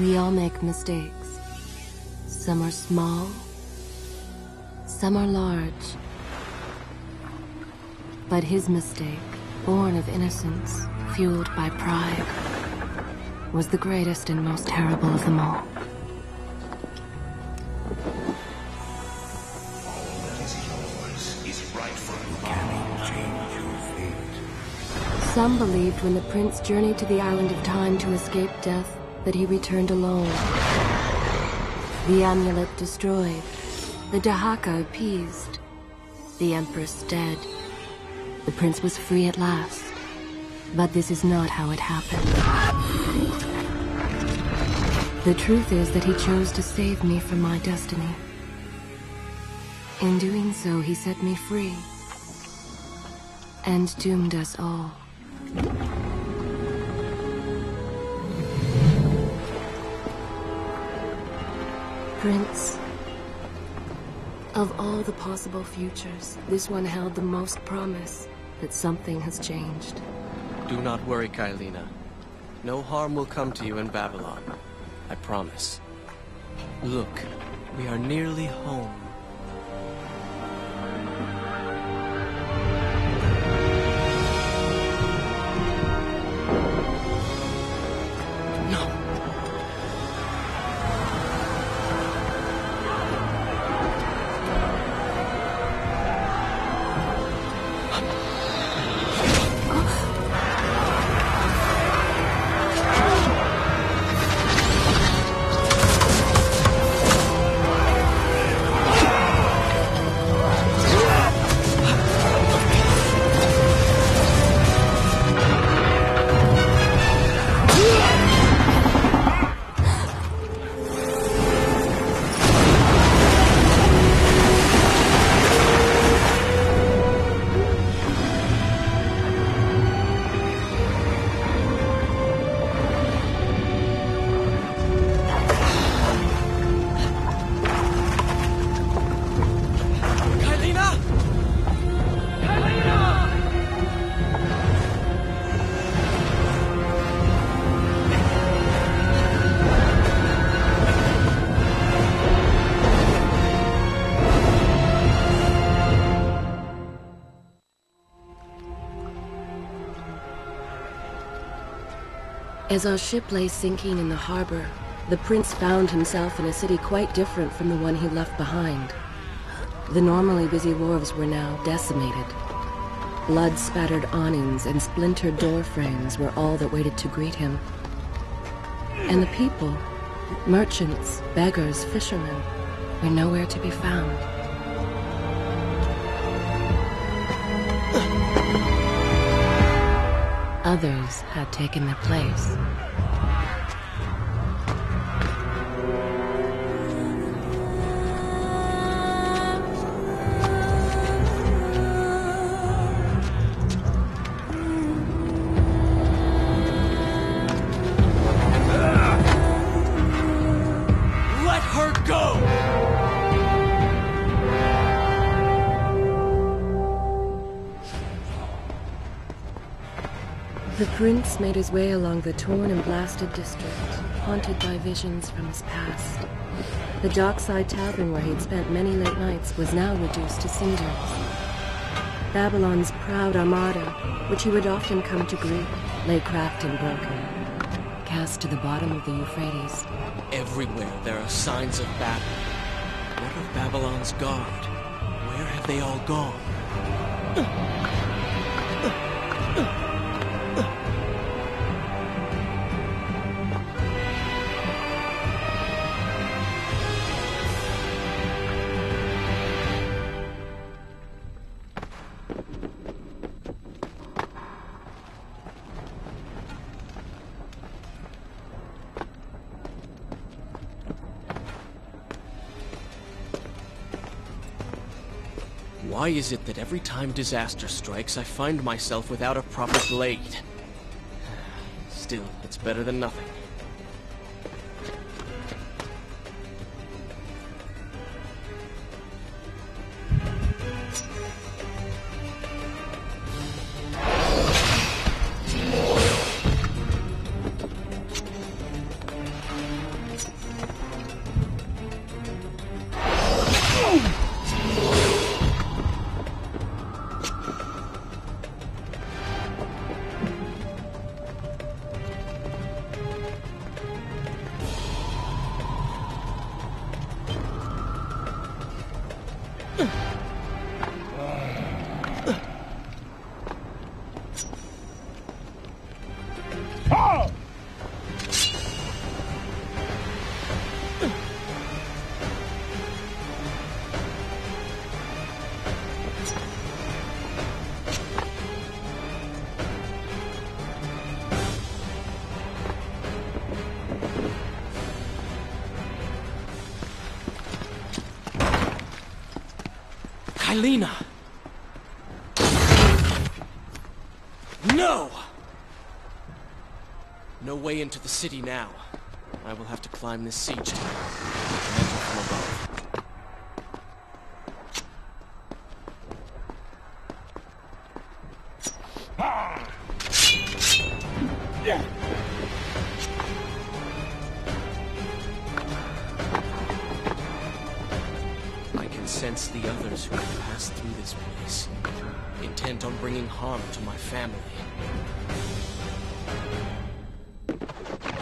We all make mistakes. Some are small, some are large. But his mistake, born of innocence, fueled by pride, was the greatest and most terrible of them all. Some believed when the prince journeyed to the island of time to escape death that he returned alone. The amulet destroyed, the Dahaka appeased, the empress dead. The prince was free at last. But this is not how it happened. The truth is that he chose to save me from my destiny. In doing so, he set me free and doomed us all. Prince, of all the possible futures, this one held the most promise that something has changed. Do not worry, Kailina. No harm will come to you in Babylon. I promise. Look, we are nearly home. As our ship lay sinking in the harbor, the prince found himself in a city quite different from the one he left behind. The normally busy wharves were now decimated. Blood-spattered awnings and splintered door frames were all that waited to greet him. And the people, merchants, beggars, fishermen, were nowhere to be found. Others had taken their place. Let her go! The prince made his way along the torn and blasted district, haunted by visions from his past. The dockside tavern where he'd spent many late nights was now reduced to cinders. Babylon's proud armada, which he would often come to greet, lay cracked and broken, cast to the bottom of the Euphrates. Everywhere there are signs of battle. What of Babylon's guard? Where have they all gone? Why is it that every time disaster strikes, I find myself without a proper blade? Still, it's better than nothing. Kailina! No! No way into the city now. I will have to climb this siege tower and enter from above. I can sense the others who have passed through this place, intent on bringing harm to my family.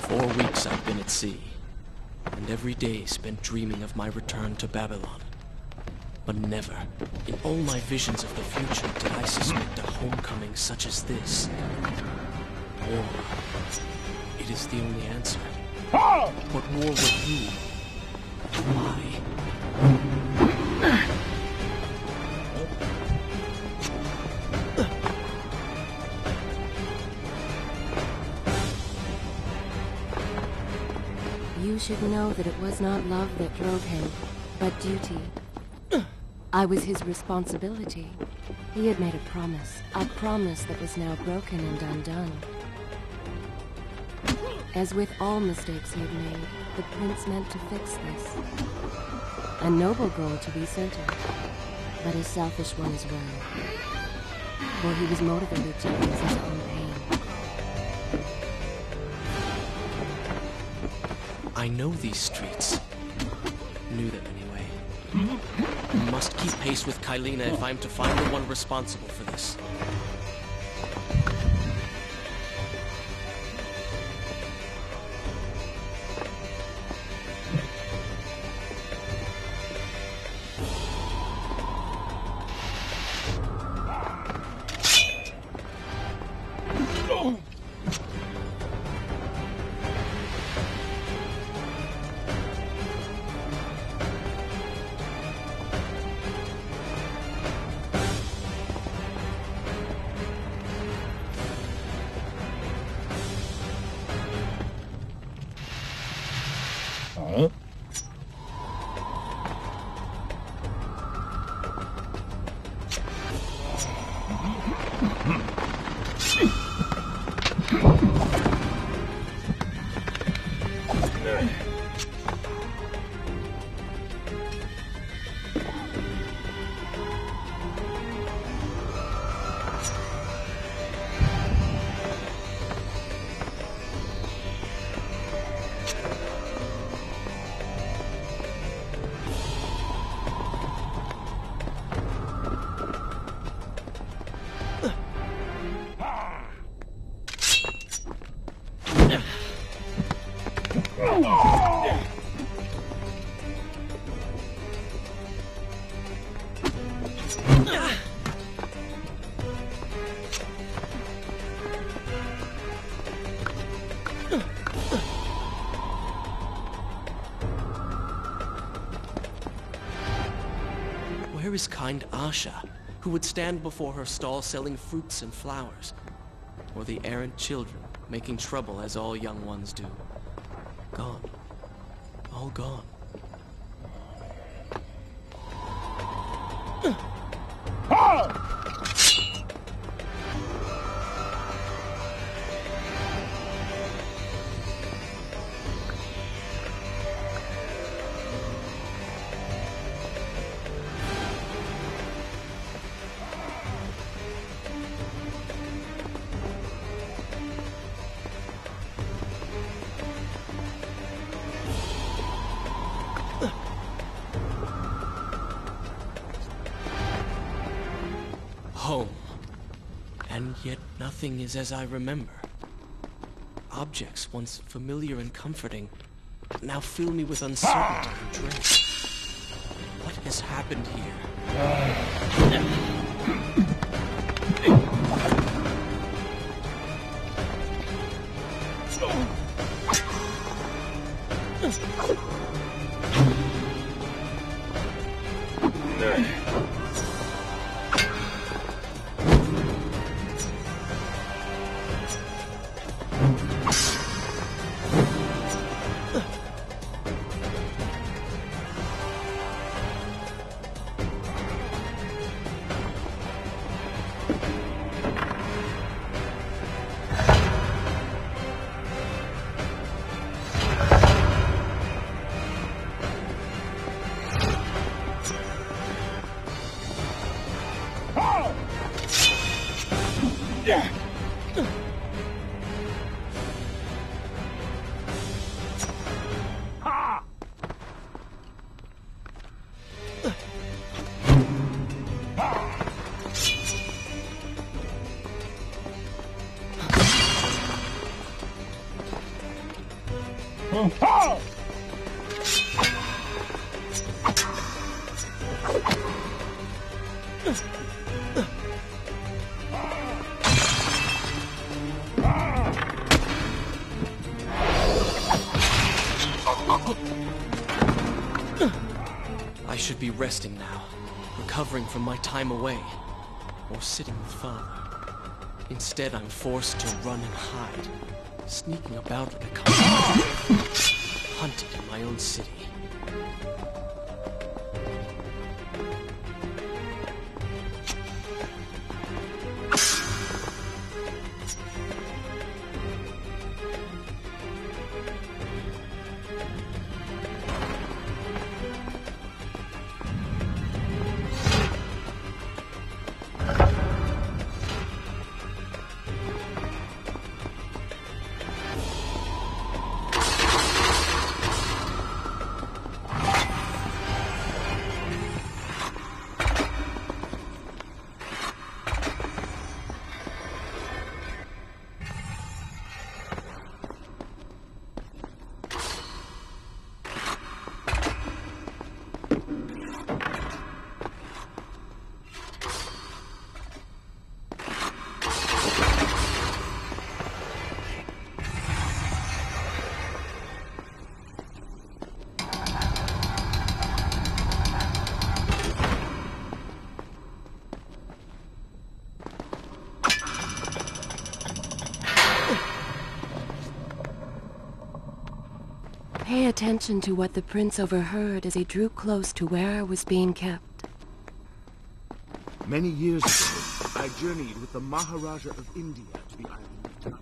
4 weeks I've been at sea, and every day spent dreaming of my return to Babylon. But never, in all my visions of the future, did I suspect a homecoming such as this. War. It is the only answer. But war with who? Why? You should know that it was not love that drove him, but duty. I was his responsibility. He had made a promise that was now broken and undone. As with all mistakes he had made, the prince meant to fix this. A noble goal, to be certain, but a selfish one as well. For he was motivated to ease his own pain. I know these streets. Knew them anyway. Must keep pace with Kailina if I'm to find the one responsible for this. Where is kind Asha, who would stand before her stall selling fruits and flowers? Or the errant children, making trouble as all young ones do? Gone. All gone. Home. And yet nothing is as I remember. Objects once familiar and comforting now fill me with uncertainty and dread. What has happened here? I should be resting now, recovering from my time away, or sitting with Father. Instead, I'm forced to run and hide, sneaking about like a common hunted in my own city. Pay attention to what the prince overheard as he drew close to where I was being kept. Many years ago, I journeyed with the Maharaja of India to the island of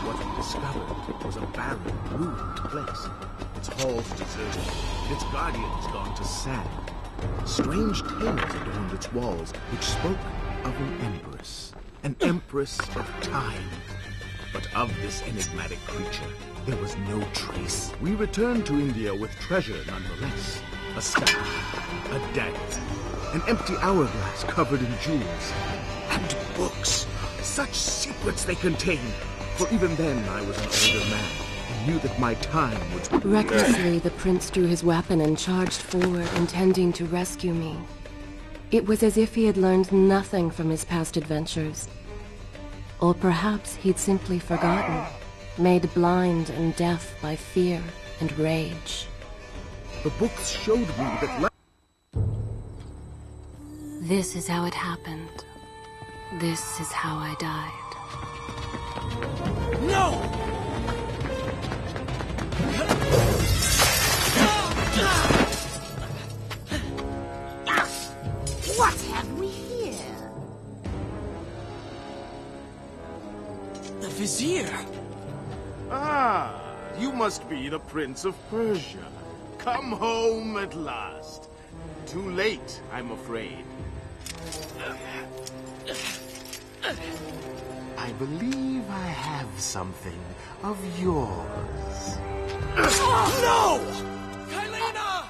What I discovered was a barren, ruined place. Its halls deserted, and its guardians gone to sand. Strange tales adorned its walls, which spoke of an empress. An empress of time. But of this enigmatic creature, there was no trace. We returned to India with treasure nonetheless. A staff, a dagger, an empty hourglass covered in jewels, and books. Such secrets they contained. For even then I was an older man, and knew that my time was... Recklessly, the prince drew his weapon and charged forward, intending to rescue me. It was as if he had learned nothing from his past adventures. Or perhaps he'd simply forgotten, made blind and deaf by fear and rage. The books showed me that... This is how it happened. This is how I died. No! What have we here? The Vizier! Ah, you must be the Prince of Persia. Come home at last. Too late, I'm afraid. I believe I have something of yours. No! Kylena!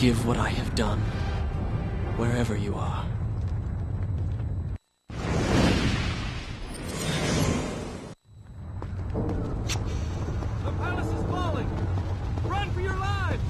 forgive what I have done, wherever you are. The palace is falling! Run for your lives!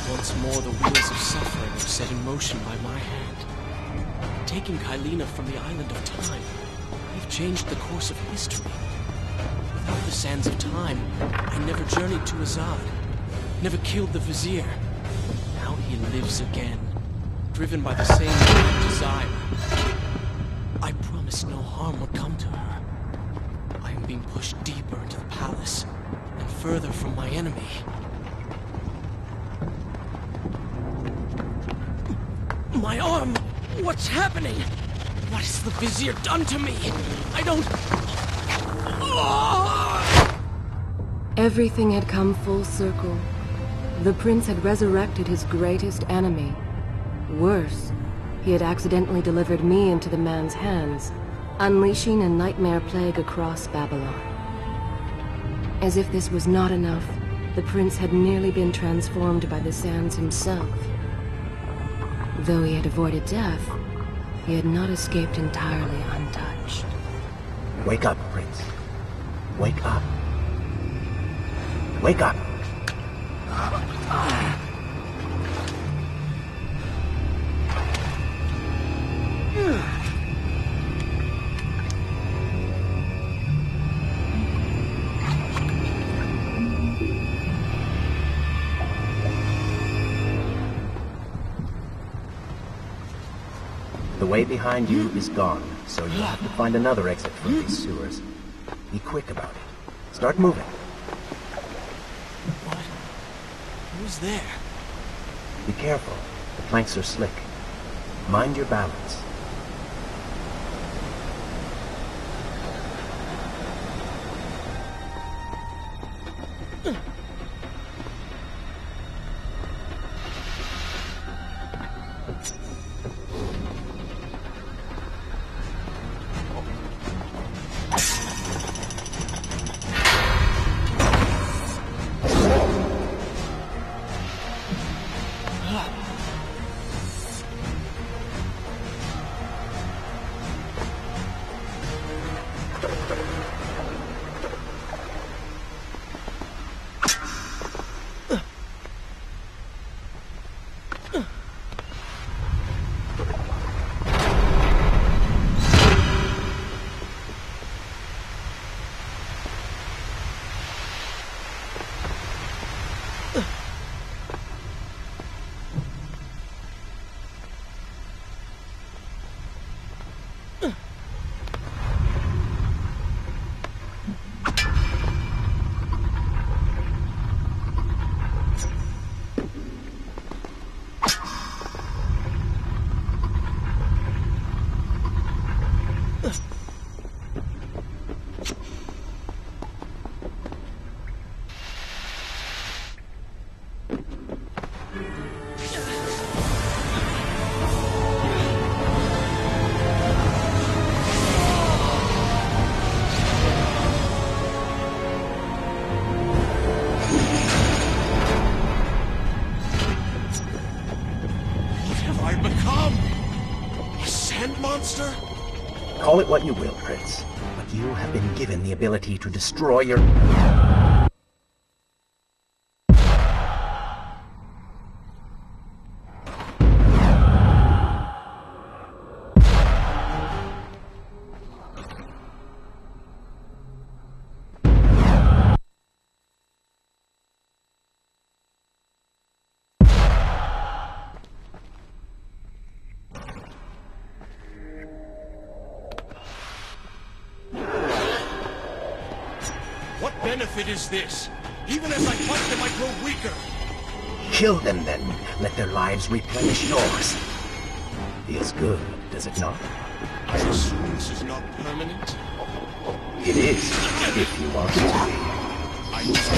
Once more, the wheels of suffering are set in motion by my hand. Taking Kylina from the island of time, I've changed the course of history. Without the sands of time, I never journeyed to Azad, never killed the Vizier. Now he lives again, driven by the same desire. I promised no harm would come to her. I am being pushed deeper into the palace, and further from my enemy. My arm! What's happening? What has the Vizier done to me? I don't... Everything had come full circle. The prince had resurrected his greatest enemy. Worse, he had accidentally delivered me into the man's hands, unleashing a nightmare plague across Babylon. As if this was not enough, the prince had nearly been transformed by the sands himself. Though he had avoided death, he had not escaped entirely untouched. Wake up, Prince. Wake up. Wake up! The way behind you is gone, so you'll have to find another exit from these sewers. Be quick about it. Start moving. What? Who's there? Be careful. The planks are slick. Mind your balance. become? A sand monster? Call it what you will, Prince, but you have been given the ability to destroy your... What benefit is this? Even as I fight them, I grow weaker. Kill them then. Let their lives replenish yours. Feels good, does it not? I assume this is not permanent? It is, if you want it to be. I just...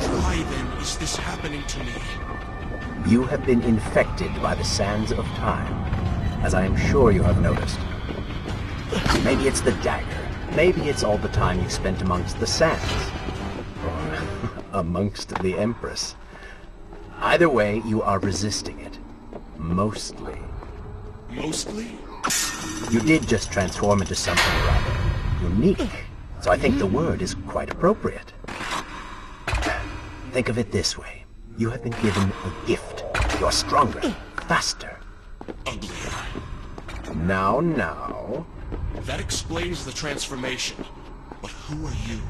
Why then is this happening to me? You have been infected by the sands of time, as I am sure you have noticed. Maybe it's the dagger. Maybe it's all the time you spent amongst the sands. Or amongst the Empress. Either way, you are resisting it. Mostly. Mostly? You did just transform into something rather unique, so I think the word is quite appropriate. Think of it this way. You have been given a gift. You're stronger, faster. Uglier. Now. That explains the transformation. But who are you?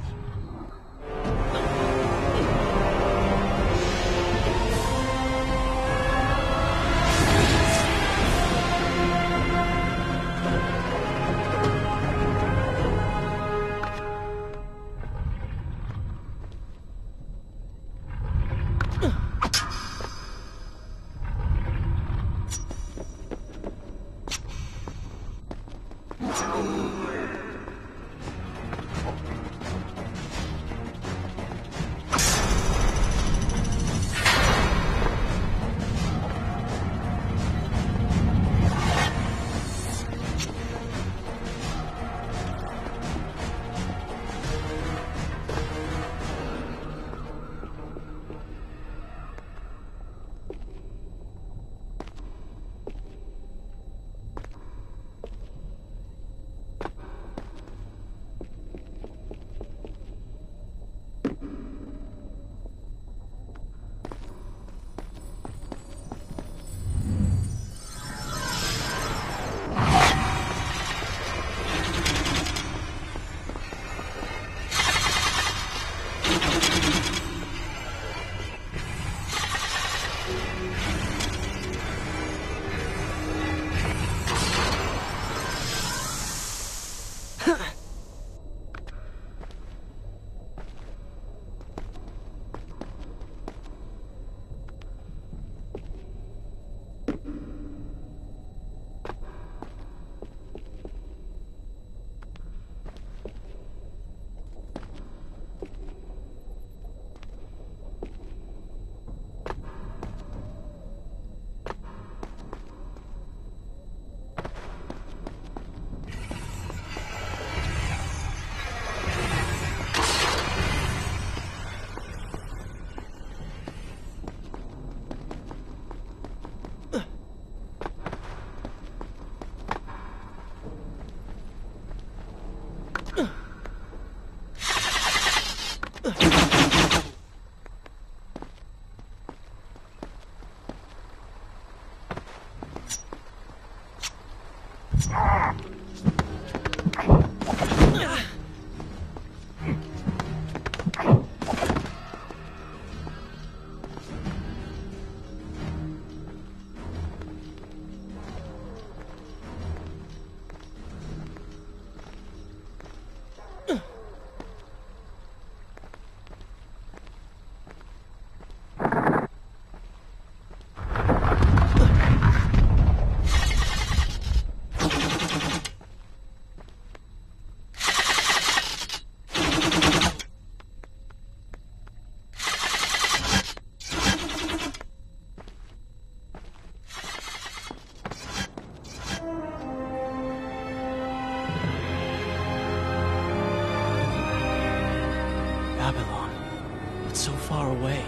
far away.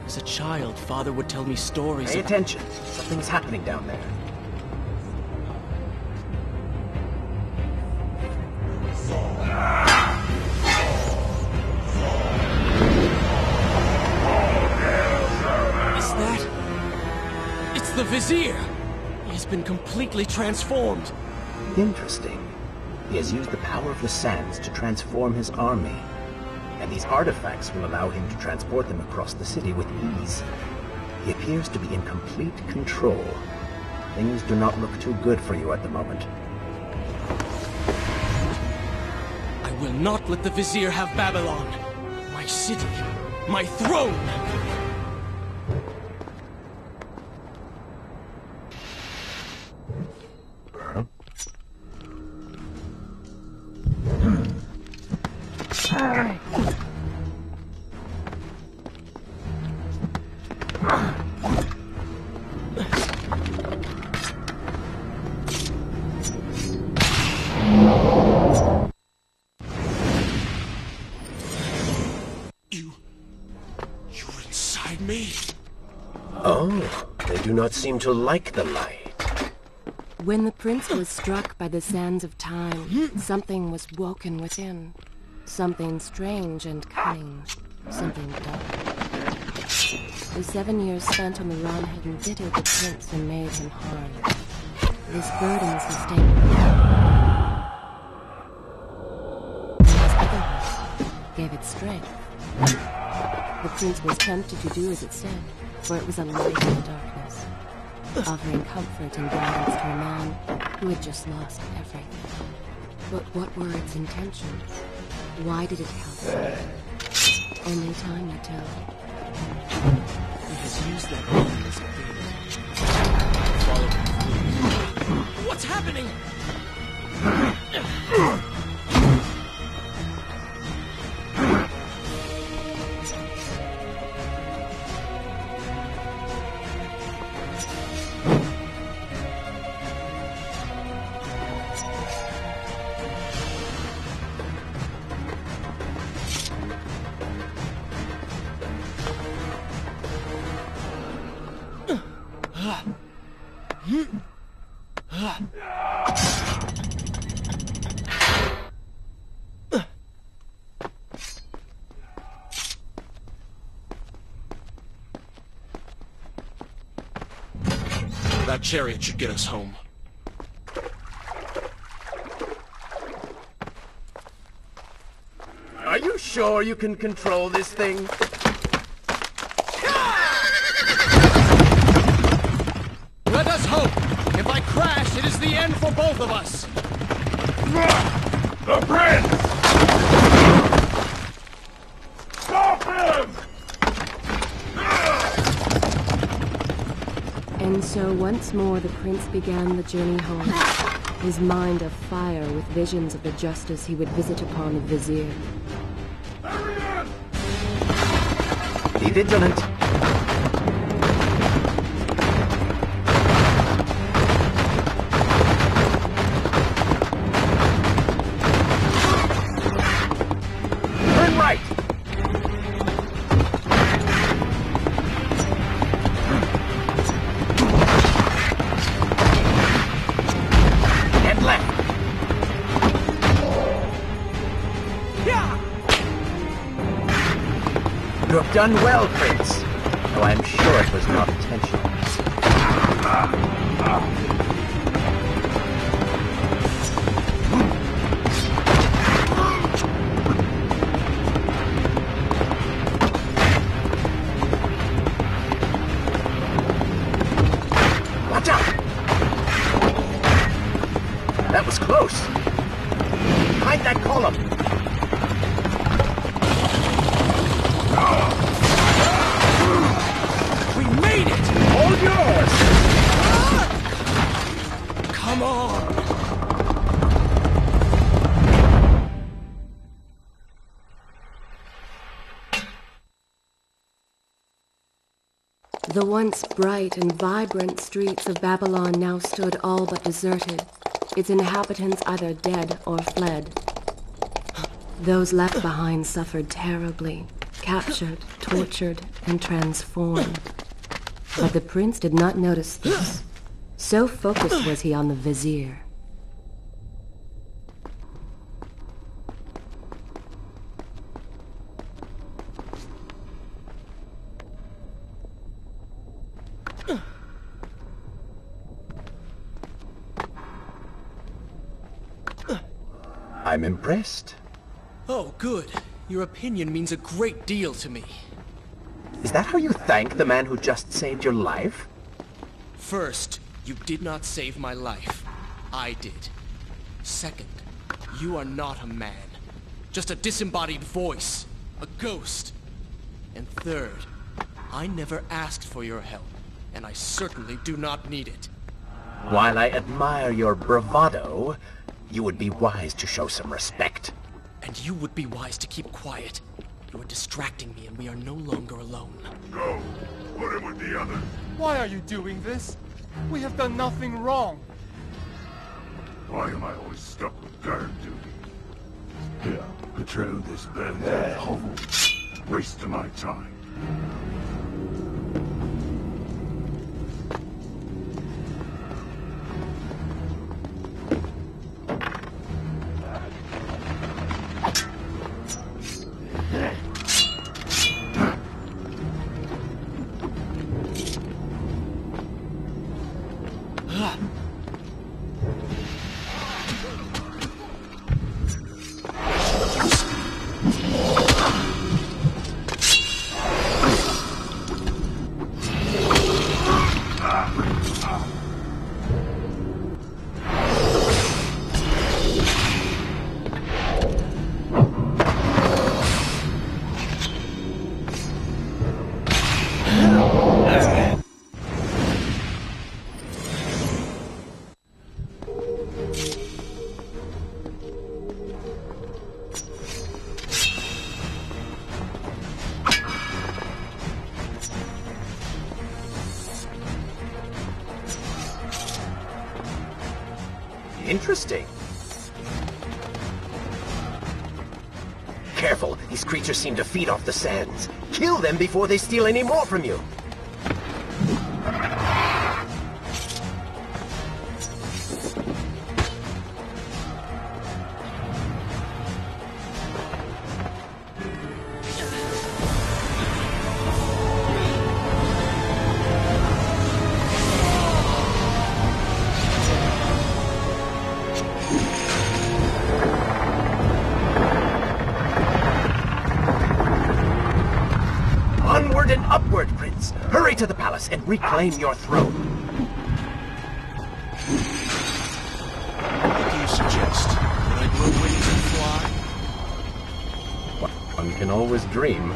As a child, Father would tell me stories Pay about... attention. Something's happening down there. Is that... It's the Vizier! He has been completely transformed. Interesting. He has used the power of the sands to transform his army. And these artifacts will allow him to transport them across the city with ease. He appears to be in complete control. Things do not look too good for you at the moment. I will not let the Vizier have Babylon. My city. My throne! You're inside me? Oh, they do not seem to like the light. When the prince was struck by the sands of time, something was woken within. Something strange and cunning. Something dark. The 7 years spent on the run had embittered the prince and made him hard. This burden sustained him. His other heart gave it strength. The prince was tempted to do as it said, for it was a light in the darkness, offering comfort and guidance to a man who had just lost everything. But what were its intentions? Why did it help? Only time will tell. He has used that moment as a bait. Follow him, please. What's happening? That chariot should get us home. Are you sure you can control this thing? Let us hope! If I crash, it is the end for both of us! The prince! Stop him! And so once more the prince began the journey home, his mind afire with visions of the justice he would visit upon the vizier. Be vigilant. Turn right. And left. You have done well, Prince. Though I'm sure it was not intentional. Watch out! That was close. Behind that column. We made it! All yours! Come on! The once bright and vibrant streets of Babylon now stood all but deserted, its inhabitants either dead or fled. Those left behind suffered terribly, captured, tortured, and transformed. But the prince did not notice this. So focused was he on the vizier. I'm impressed. Oh, good. Your opinion means a great deal to me. Is that how you thank the man who just saved your life? First, you did not save my life. I did. Second, you are not a man. Just a disembodied voice. A ghost. And third, I never asked for your help, and I certainly do not need it. While I admire your bravado, you would be wise to show some respect. And you would be wise to keep quiet. You are distracting me and we are no longer alone. Go. Put him with the others. Why are you doing this? We have done nothing wrong. Why am I always stuck with guard duty? Here, patrol this band hovel. Waste of my time. Interesting. Careful, these creatures seem to feed off the sands. Kill them before they steal any more from you. Onward and upward, Prince! Hurry to the palace and reclaim your throne! What do you suggest? That I grow wings and fly? One can always dream.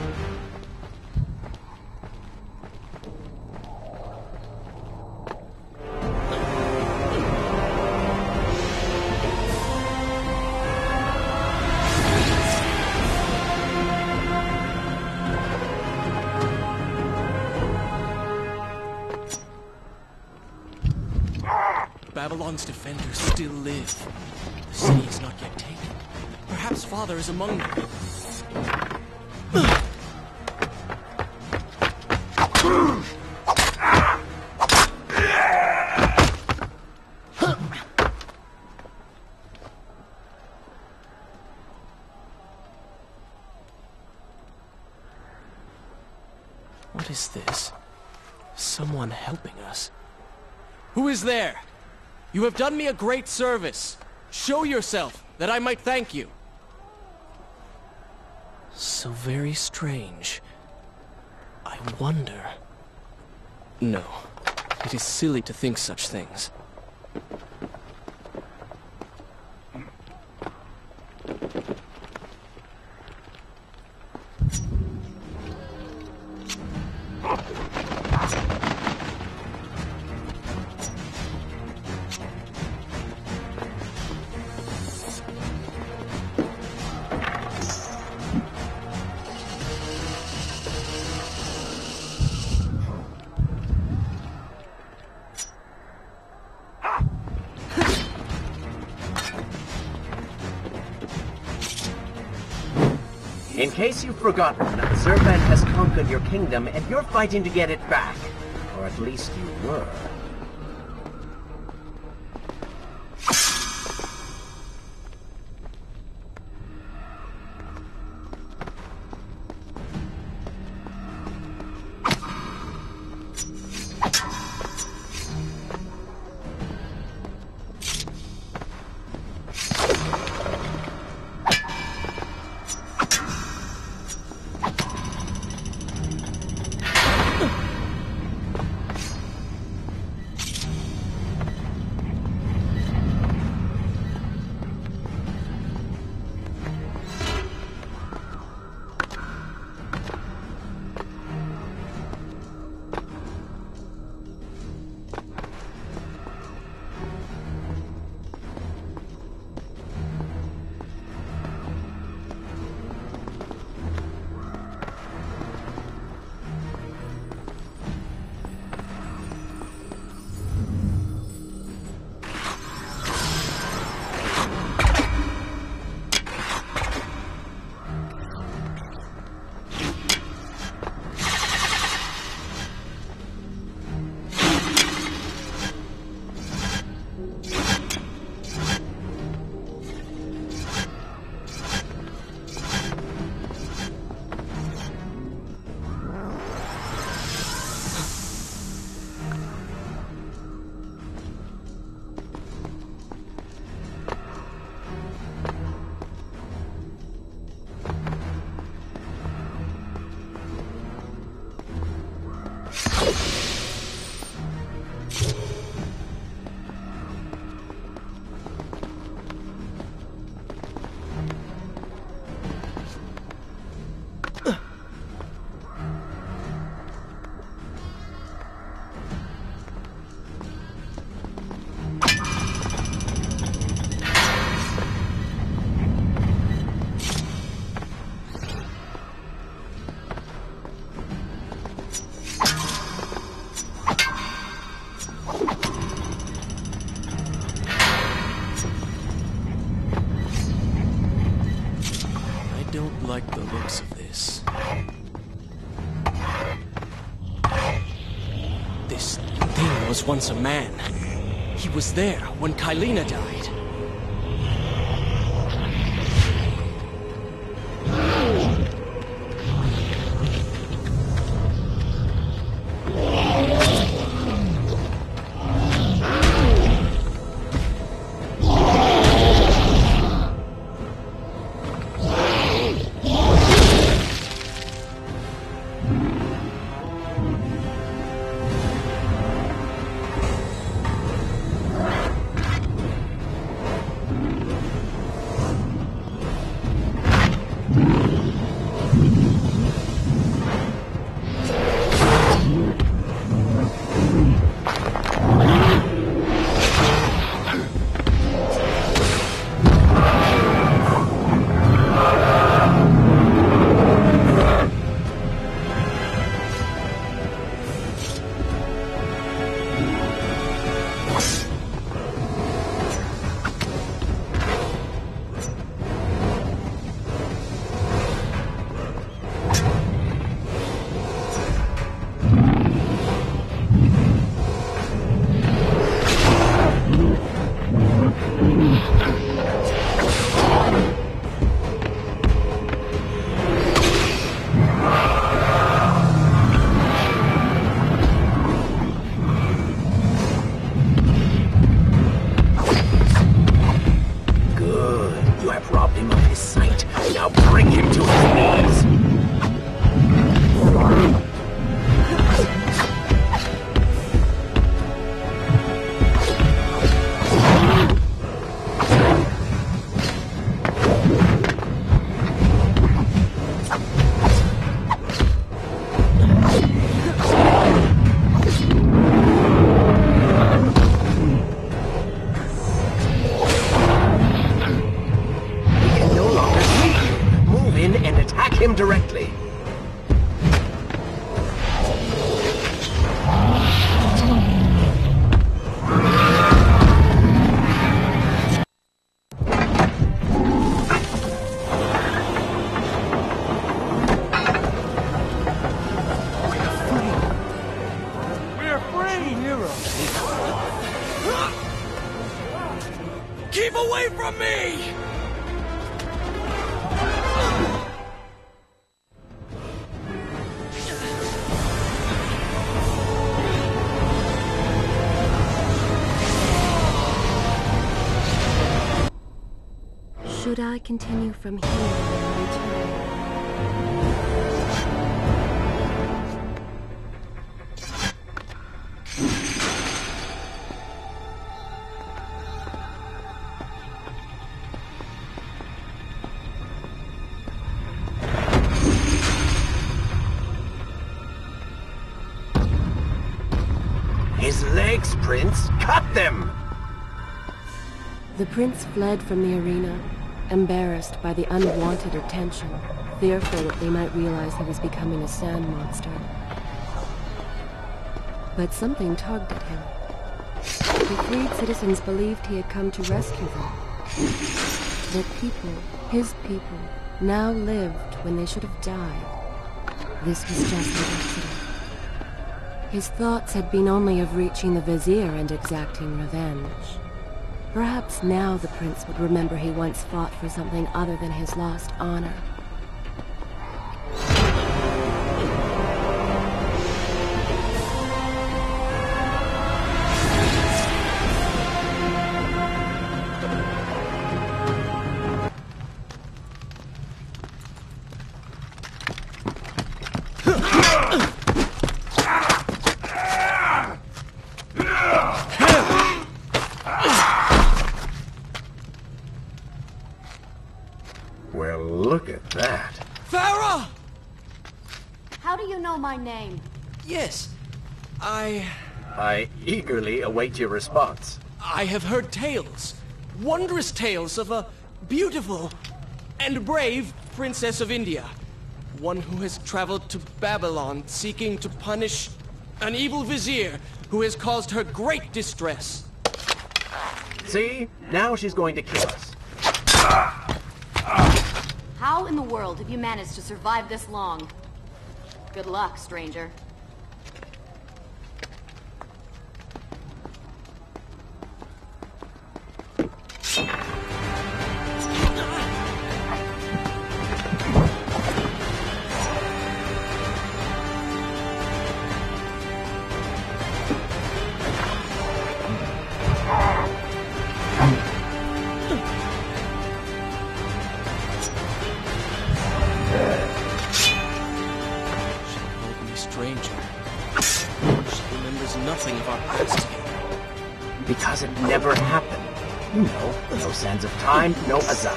Babylon's defenders still live. The city is not yet taken. Perhaps Father is among them. What is this? Someone helping us. Who is there? You have done me a great service. Show yourself, that I might thank you. So very strange. I wonder... No, it is silly to think such things. In case you've forgotten, Zurban has conquered your kingdom, and you're fighting to get it back. Or at least you were. Don't like the looks of this. This thing was once a man. He was there when Kylina died. Keep away from me! Should I continue from here and return? His legs, Prince! Cut them! The prince fled from the arena, embarrassed by the unwanted attention, fearful that they might realize he was becoming a sand monster. But something tugged at him. The freed citizens believed he had come to rescue them. That people, his people, now lived when they should have died. This was just an accident. His thoughts had been only of reaching the vizier and exacting revenge. Perhaps now the prince would remember he once fought for something other than his lost honor. Well, look at that. Farah! How do you know my name? Yes, I eagerly await your response. have heard tales. Wondrous tales of a beautiful and brave princess of India. One who has traveled to Babylon seeking to punish an evil vizier who has caused her great distress. See? Now she's going to kill us. How in the world have you managed to survive this long? Good luck, stranger. Nothing of our past together. Because it never happened. You know, no sands of time, no Azar.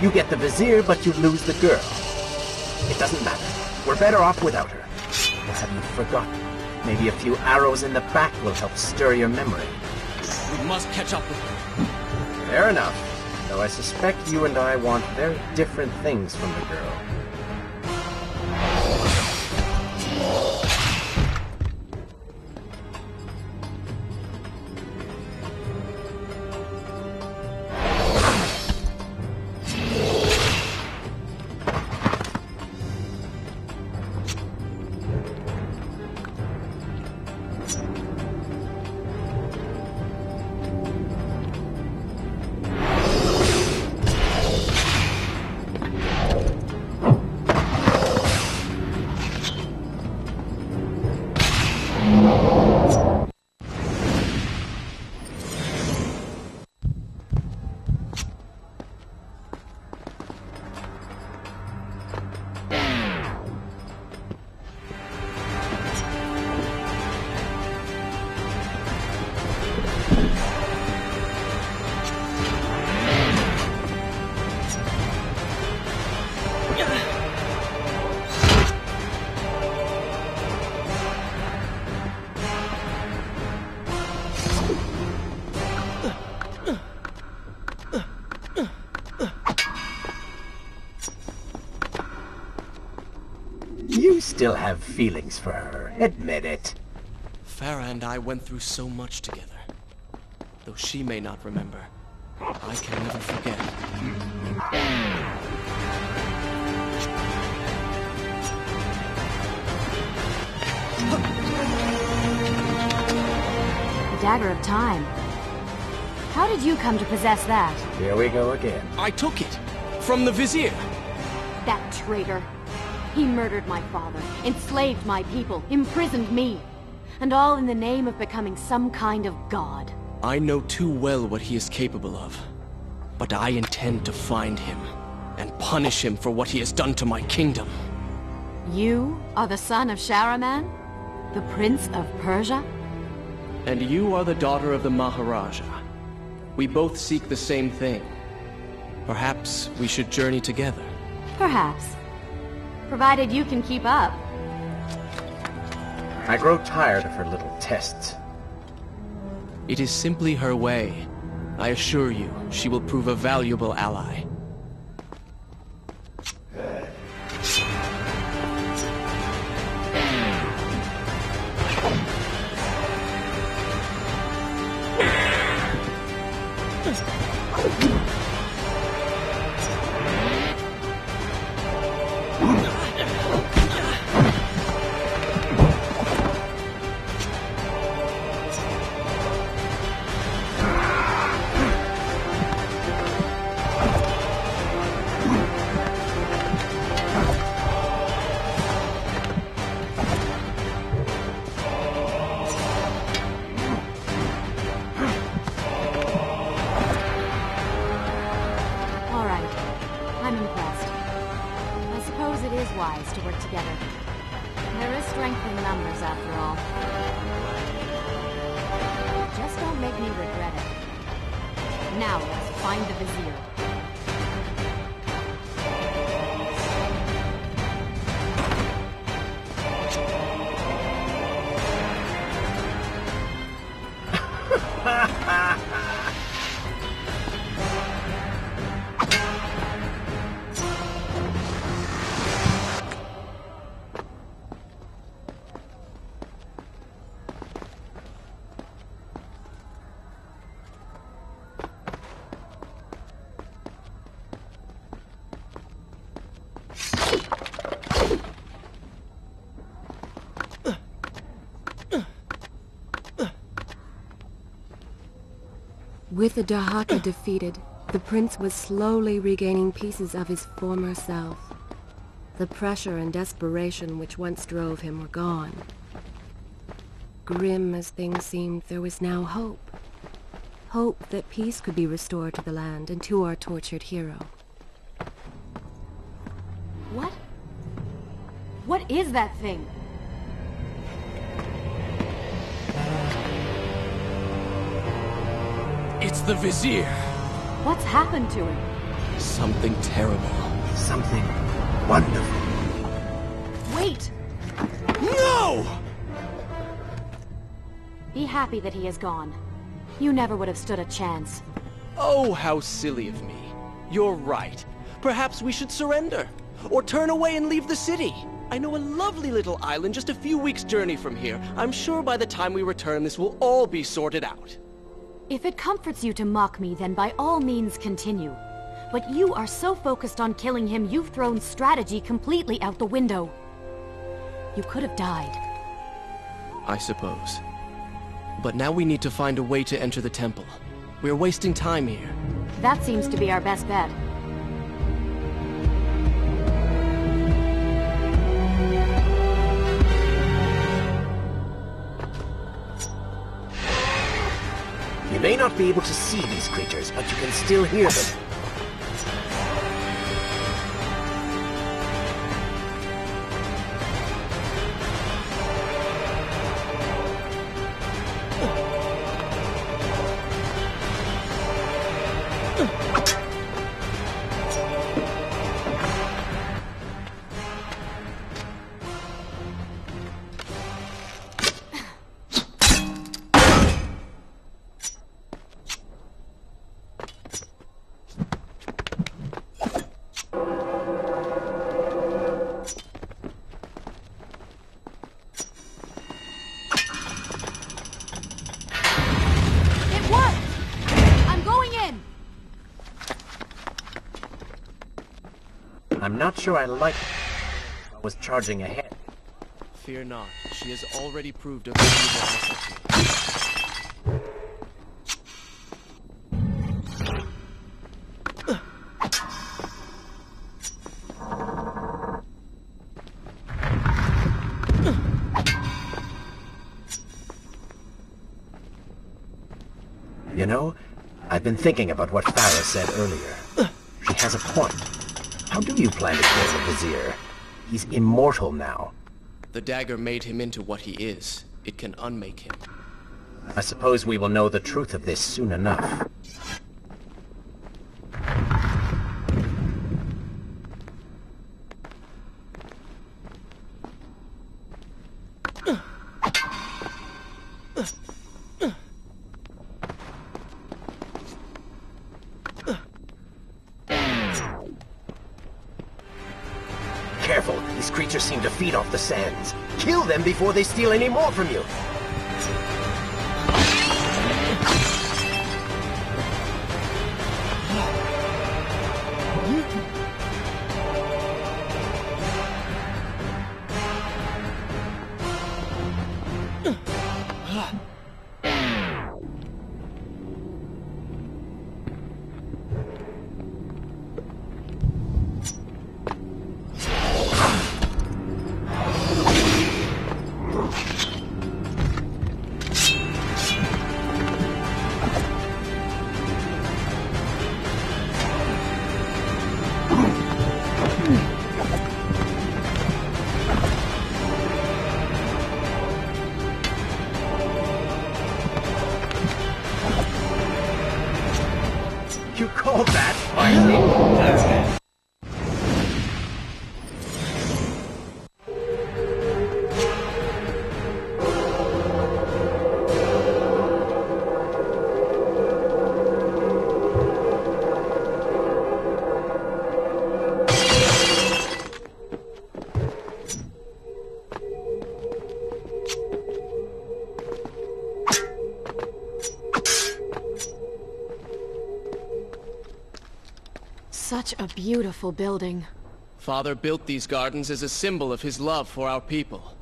You get the vizier, but you lose the girl. It doesn't matter. We're better off without her. Or have you forgotten? Maybe a few arrows in the back will help stir your memory. We must catch up with her. Fair enough. Though I suspect you and I want very different things from the girl. You still have feelings for her. Admit it. Farah and I went through so much together. Though she may not remember, I can never forget. The Dagger of Time. How did you come to possess that? Here we go again. I took it from the Vizier. That traitor. He murdered my father, enslaved my people, imprisoned me. And all in the name of becoming some kind of god. I know too well what he is capable of. But I intend to find him and punish him for what he has done to my kingdom. You are the son of Shahraman? The Prince of Persia? And you are the daughter of the Maharaja. We both seek the same thing. Perhaps we should journey together. Perhaps. Provided you can keep up. I grow tired of her little tests. It is simply her way. I assure you, she will prove a valuable ally. To work together. There is strength in numbers, after all. Just don't make me regret it. Now let's find the Vizier. With the Dahaka defeated, the prince was slowly regaining pieces of his former self. The pressure and desperation which once drove him were gone. Grim as things seemed, there was now hope. Hope that peace could be restored to the land and to our tortured hero. What? What is that thing? It's the Vizier. What's happened to him? Something terrible. Something wonderful. Wait! No! Be happy that he is gone. You never would have stood a chance. Oh, how silly of me. You're right. Perhaps we should surrender. Or turn away and leave the city. I know a lovely little island just a few weeks' journey from here. I'm sure by the time we return, this will all be sorted out. If it comforts you to mock me, then by all means continue. But you are so focused on killing him, you've thrown strategy completely out the window. You could have died. I suppose. But now we need to find a way to enter the temple. We're wasting time here. That seems to be our best bet. You may not be able to see these creatures, but you can still hear them. I'm not sure I like it. I was charging ahead. Fear not. She has already proved a valuable asset to me. You know, I've been thinking about what Farah said earlier. She has a point. How do you plan to kill the Vizier? He's immortal now. The dagger made him into what he is. It can unmake him. I suppose we will know the truth of this soon enough. Careful, these creatures seem to feed off the sands. Kill them before they steal any more from you. You call that fighting? Such a beautiful building. Father built these gardens as a symbol of his love for our people.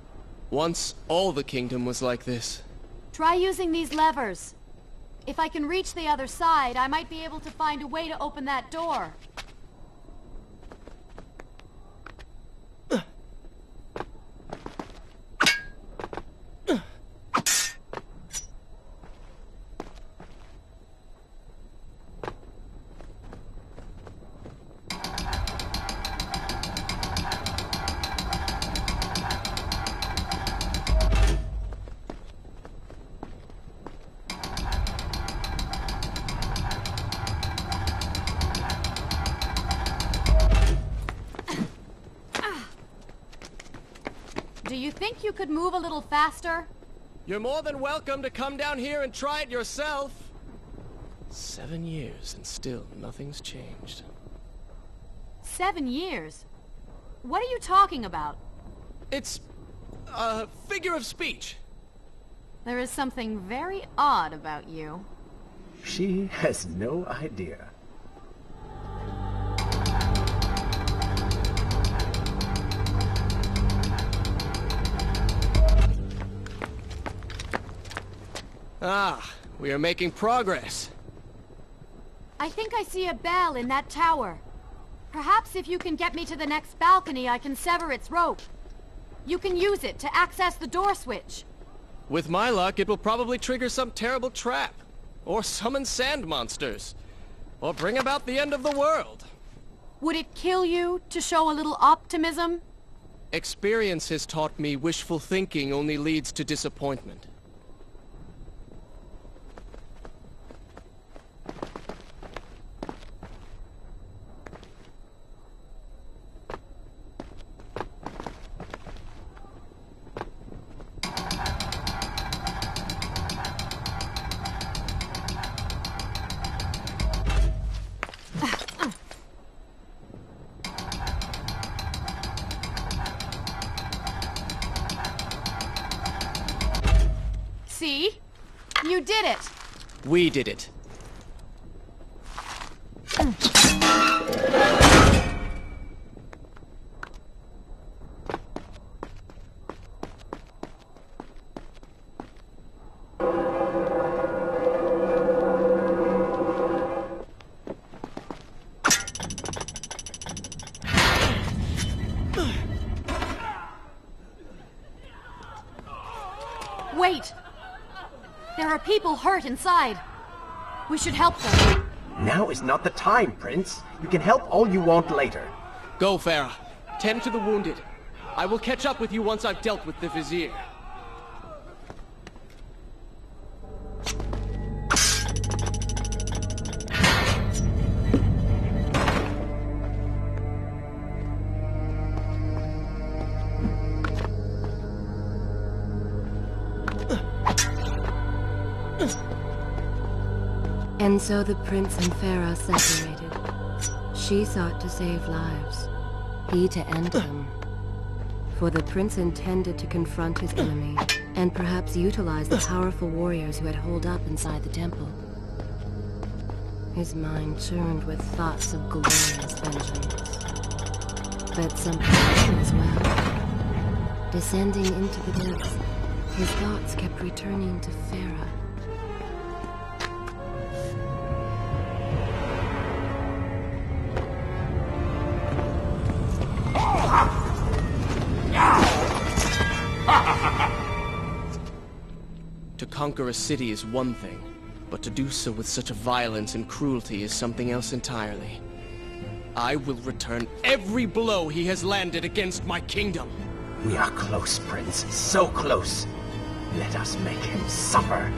Once, all the kingdom was like this. Try using these levers. If I can reach the other side, I might be able to find a way to open that door. Do you think you could move a little faster? You're more than welcome to come down here and try it yourself. 7 years and still nothing's changed. 7 years? What are you talking about? It's a figure of speech. There is something very odd about you. She has no idea. Ah, we are making progress. I think I see a bell in that tower. Perhaps if you can get me to the next balcony, I can sever its rope. You can use it to access the door switch. With my luck, it will probably trigger some terrible trap. Or summon sand monsters. Or bring about the end of the world. Would it kill you to show a little optimism? Experience has taught me wishful thinking only leads to disappointment. See? You did it! We did it. Wait! There are people hurt inside. We should help them. Now is not the time, Prince. You can help all you want later. Go, Farah. Tend to the wounded. I will catch up with you once I've dealt with the Vizier. And so the prince and Farah separated. She sought to save lives, he to end them. For the prince intended to confront his enemy, and perhaps utilize the powerful warriors who had holed up inside the temple. His mind churned with thoughts of glorious vengeance. But something else as well. Descending into the depths, his thoughts kept returning to Farah. To conquer a city is one thing, but to do so with such a violence and cruelty is something else entirely. I will return every blow he has landed against my kingdom. We are close, Prince. So close. Let us make him suffer.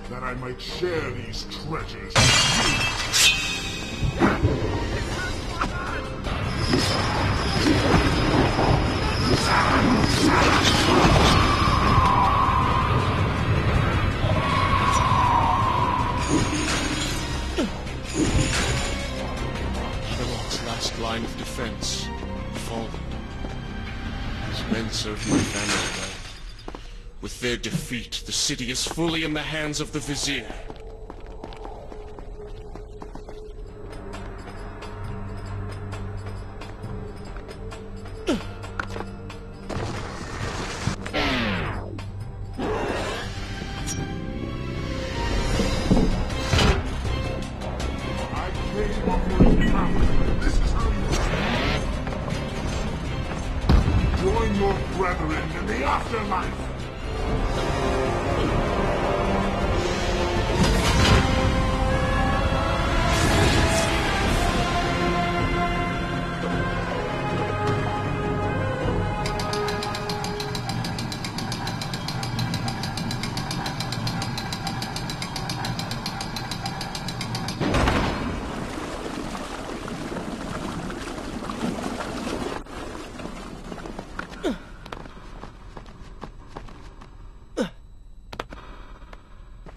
That I might share these treasures. Babylon's last line of defense, fallen. His men served my family well. With their defeat, the city is fully in the hands of the Vizier. Join your brethren in the afterlife!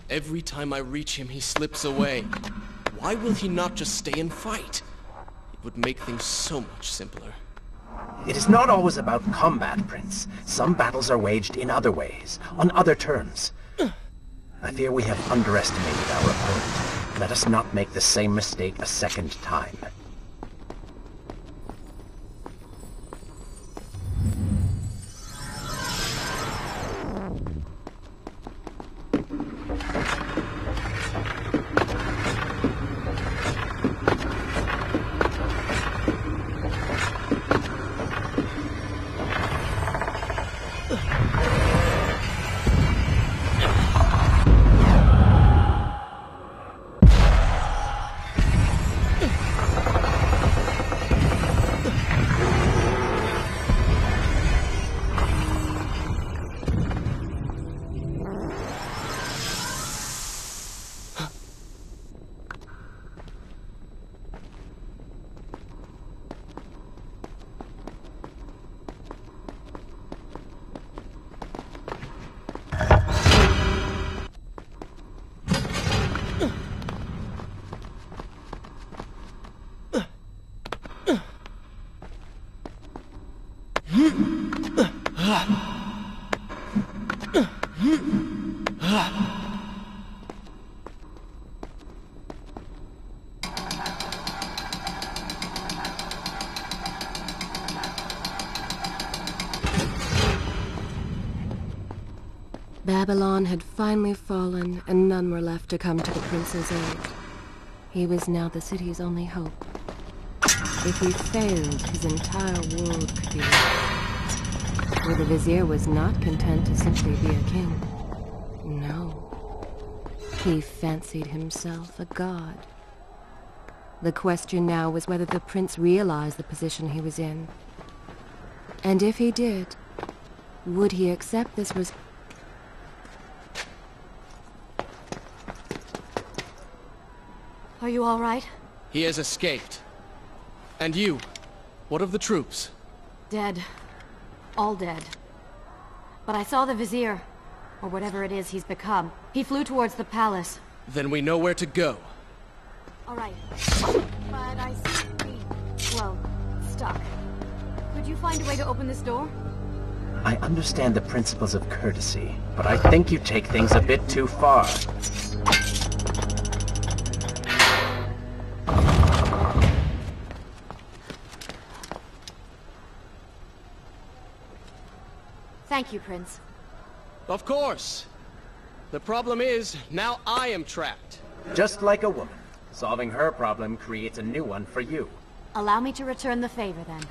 Every time I reach him, he slips away. Why will he not just stay and fight? It would make things so much simpler. It is not always about combat, Prince. Some battles are waged in other ways, on other terms. I fear we have underestimated our opponent. Let us not make the same mistake a second time. Babylon had finally fallen, and none were left to come to the prince's aid. He was now the city's only hope. If he failed, his entire world could be lost. For the vizier was not content to simply be a king. No. He fancied himself a god. The question now was whether the prince realized the position he was in. And if he did, would he accept this Are you all right? He has escaped. And you? What of the troops? Dead. All dead. But I saw the vizier, or whatever it is he's become. He flew towards the palace. Then we know where to go. All right. But I seem to be, well, stuck. Could you find a way to open this door? I understand the principles of courtesy, but I think you take things a bit too far. Thank you, Prince. Of course. The problem is, now I am trapped. Just like a woman. Solving her problem creates a new one for you. Allow me to return the favor, then.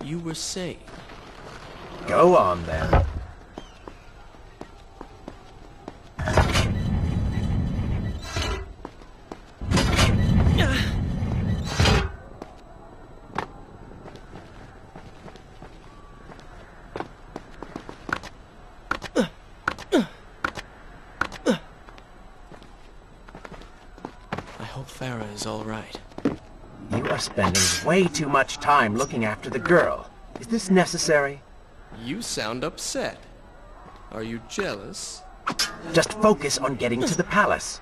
You were saying? Go on, then. Farah is all right. You are spending way too much time looking after the girl. Is this necessary? You sound upset. Are you jealous? Just focus on getting to the palace.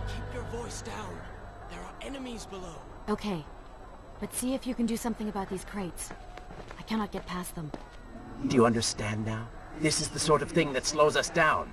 Keep your voice down. There are enemies below. Okay. But see if you can do something about these crates. I cannot get past them. Do you understand now? This is the sort of thing that slows us down.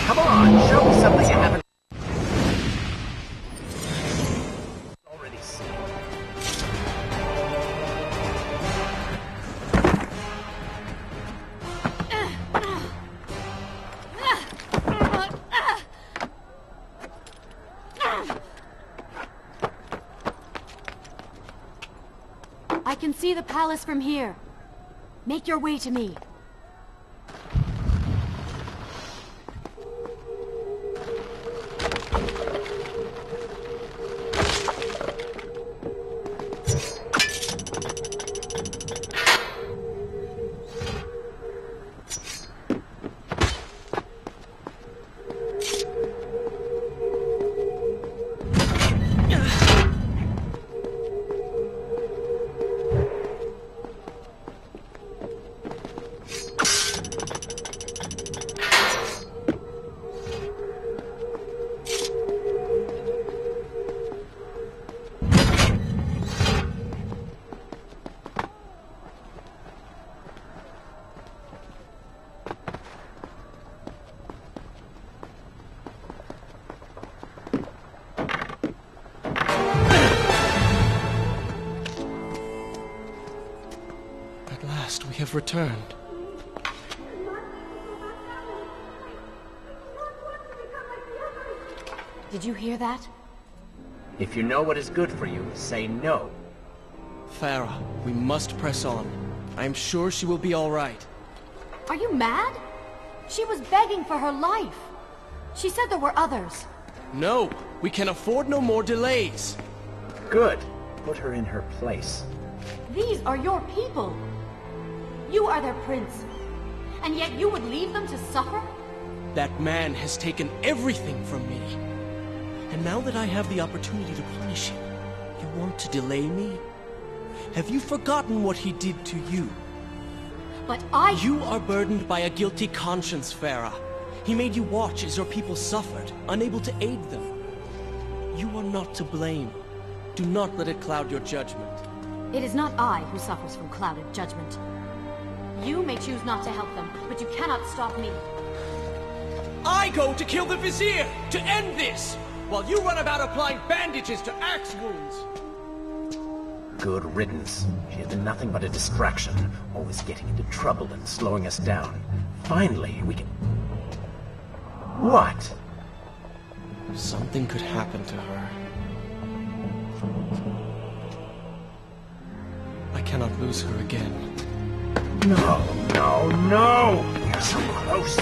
Come on, show me something you haven't already seen. I can see the palace from here. Make your way to me. have returned. Did you hear that? If you know what is good for you, say no. Farah, we must press on. I am sure she will be all right. Are you mad? She was begging for her life. She said there were others. No, we can afford no more delays. Good. Put her in her place. These are your people. You are their prince. And yet you would leave them to suffer? That man has taken everything from me. And now that I have the opportunity to punish him, you want to delay me? Have you forgotten what he did to you? But You are burdened by a guilty conscience, Farah. He made you watch as your people suffered, unable to aid them. You are not to blame. Do not let it cloud your judgment. It is not I who suffers from clouded judgment. You may choose not to help them, but you cannot stop me. I go to kill the Vizier, to end this, while you run about applying bandages to axe wounds. Good riddance. She has been nothing but a distraction, always getting into trouble and slowing us down. Finally, we can... What? Something could happen to her. I cannot lose her again. No, no, no! You're so close.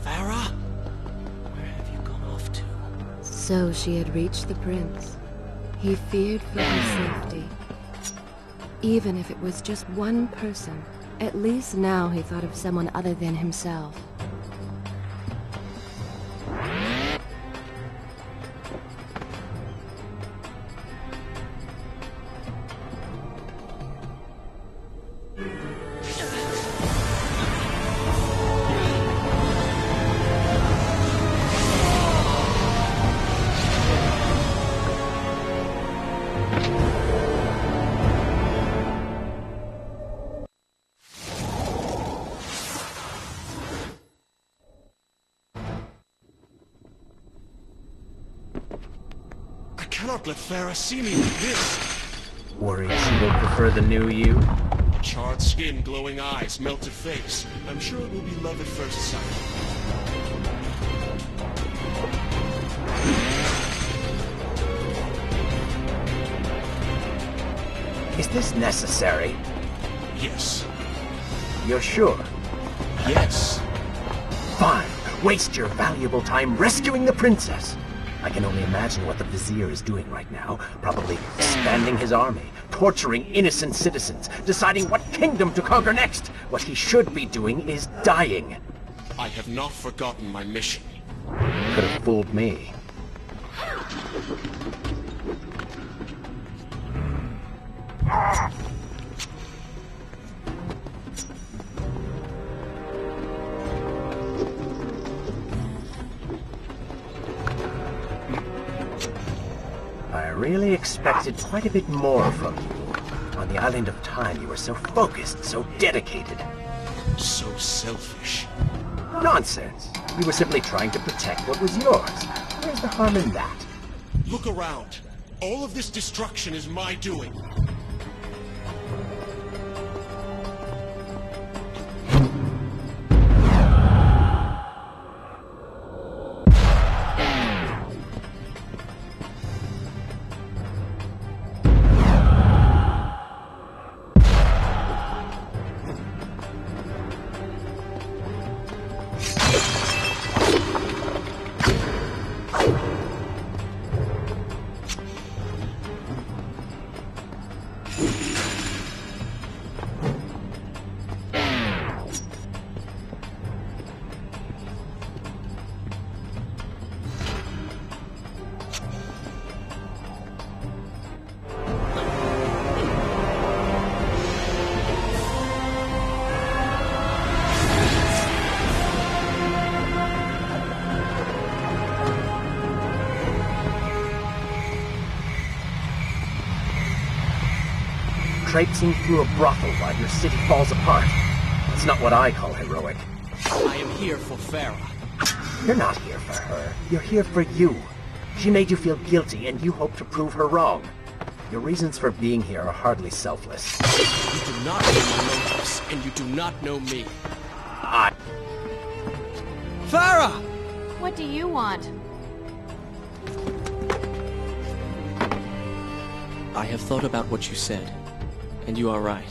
Farah? Where have you gone off to? So she had reached the prince. He feared for her safety. Even if it was just one person, at least now he thought of someone other than himself. I cannot let Farah see me like this. Worried she will prefer the new you? Charred skin, glowing eyes, melted face. I'm sure it will be love at first sight. Is this necessary? Yes. You're sure? Yes. Fine. Waste your valuable time rescuing the princess. I can only imagine what the Vizier is doing right now. Probably expanding his army, torturing innocent citizens, deciding what kingdom to conquer next. What he should be doing is dying. I have not forgotten my mission. Could have fooled me. I really expected quite a bit more from you. On the island of time, you were so focused, so dedicated. So selfish. Nonsense. You were simply trying to protect what was yours. Where's the harm in that? Look around. All of this destruction is my doing. Traipsing through a brothel while your city falls apart. It's not what I call heroic. I am here for Farah. You're not here for her. You're here for you. She made you feel guilty, and you hope to prove her wrong. Your reasons for being here are hardly selfless. You do not know my motives, and you do not know me. Farah! What do you want? I have thought about what you said, and you are right.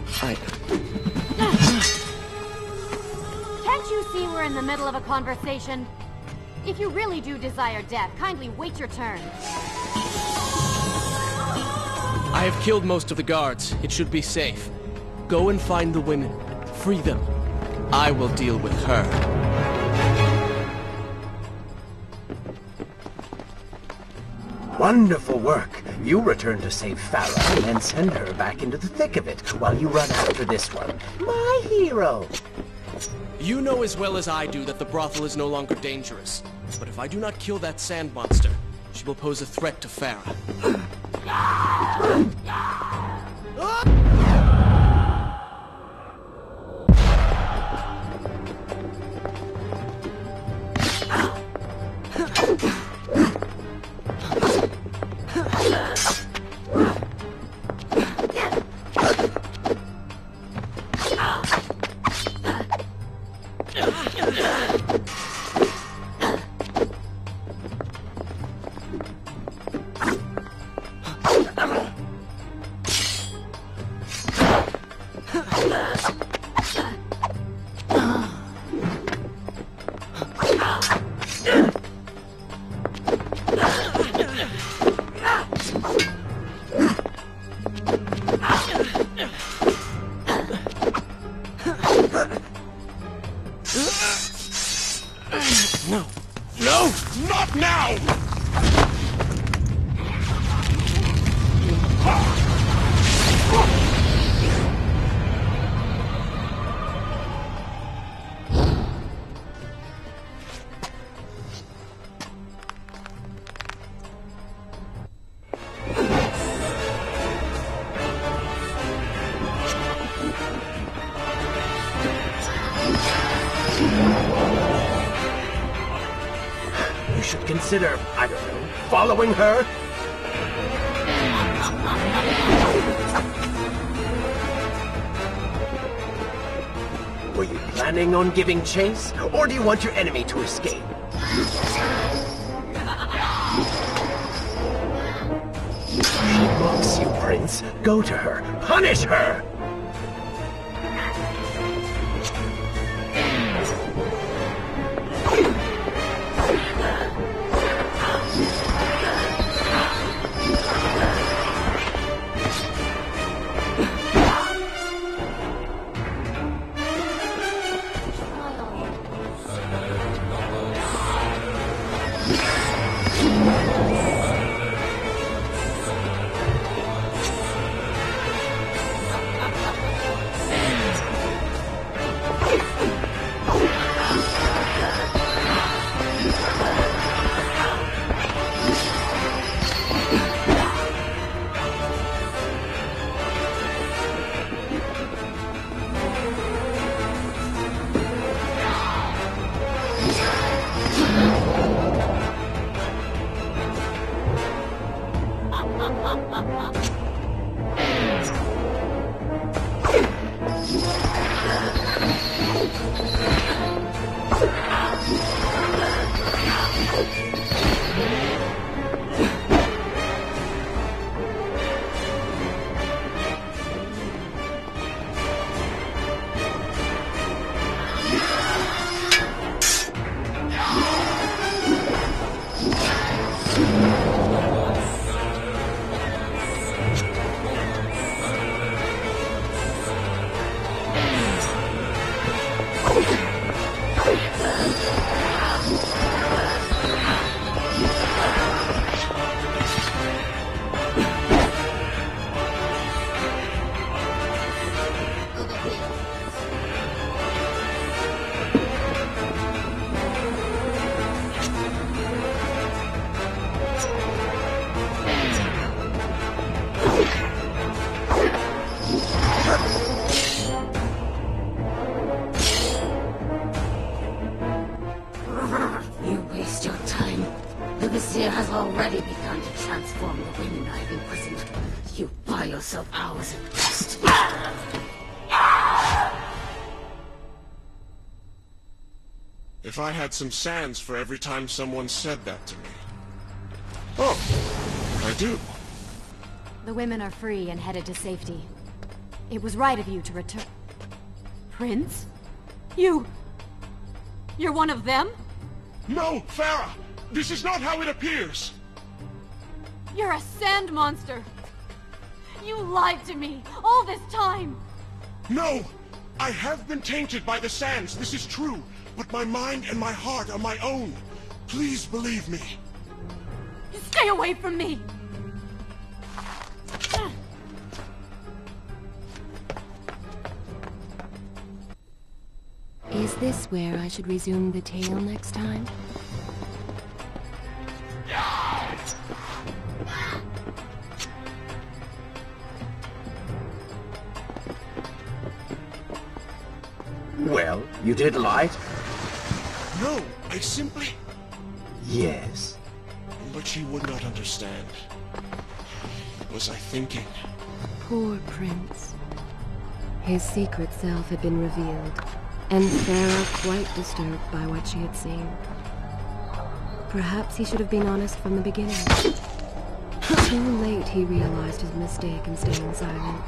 Can't you see we're in the middle of a conversation? If you really do desire death, kindly wait your turn. I have killed most of the guards. It should be safe. Go and find the women. Free them. I will deal with her. Wonderful work. You return to save Farah and send her back into the thick of it while you run after this one. My hero! You know as well as I do that the brothel is no longer dangerous. But if I do not kill that sand monster, she will pose a threat to Farah. No! No! Not now! You should consider, I don't know, following her? Were you planning on giving chase, or do you want your enemy to escape? She mocks you, Prince. Go to her. Punish her! yourself hours at best. If I had some sands for every time someone said that to me. Oh, I do. The women are free and headed to safety. It was right of you to return. Prince? You're one of them? No, Farah! This is not how it appears! You're a sand monster! You lied to me all this time! No! I have been tainted by the sands, this is true. But my mind and my heart are my own. Please believe me. Stay away from me! Is this where I should resume the tale next time? Well, you did lie? No, I simply... Yes. But she would not understand. What was I thinking? Poor Prince. His secret self had been revealed, and Farah quite disturbed by what she had seen. Perhaps he should have been honest from the beginning. Too late he realized his mistake in staying silent.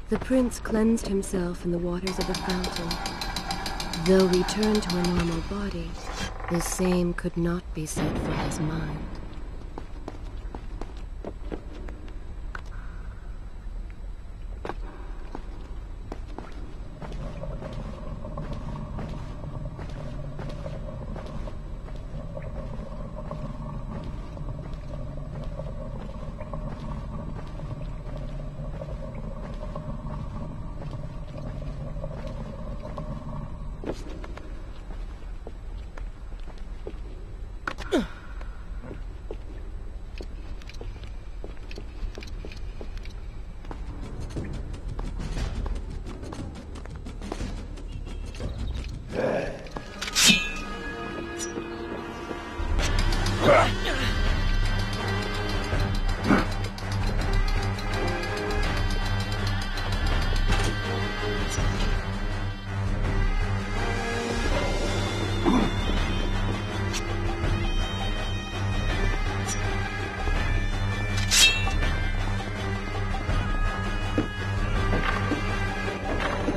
The prince cleansed himself in the waters of the fountain. Though returned to a normal body, the same could not be said for his mind.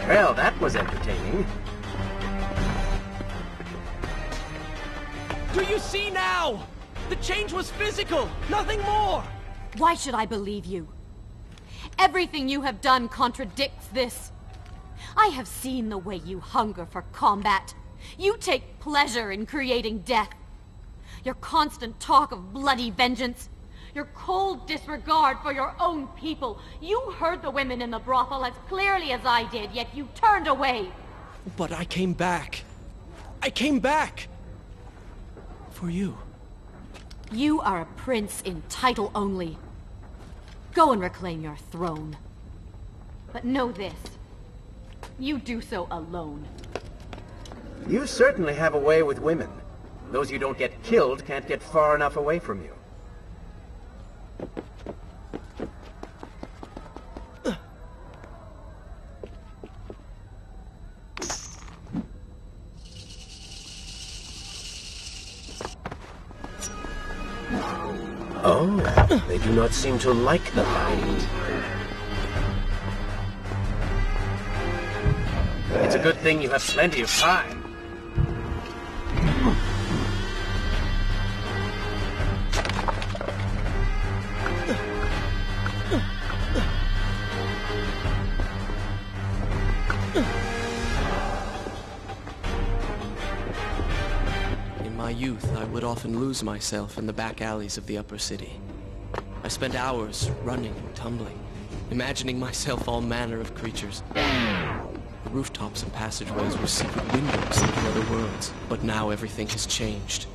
Well, that was entertaining. Do you see now? The change was physical, nothing more! Why should I believe you? Everything you have done contradicts this. I have seen the way you hunger for combat. You take pleasure in creating death. Your constant talk of bloody vengeance. Your cold disregard for your own people. You heard the women in the brothel as clearly as I did, yet you turned away. But I came back. I came back! For you. You are a prince in title only. Go and reclaim your throne. But know this. You do so alone. You certainly have a way with women. Those you don't get killed can't get far enough away from you. Oh, they do not seem to like the light. It's a good thing you have plenty of time. In my youth, I would often lose myself in the back alleys of the upper city. I spent hours running and tumbling, imagining myself all manner of creatures. The rooftops and passageways were secret windows into other worlds. But now everything has changed.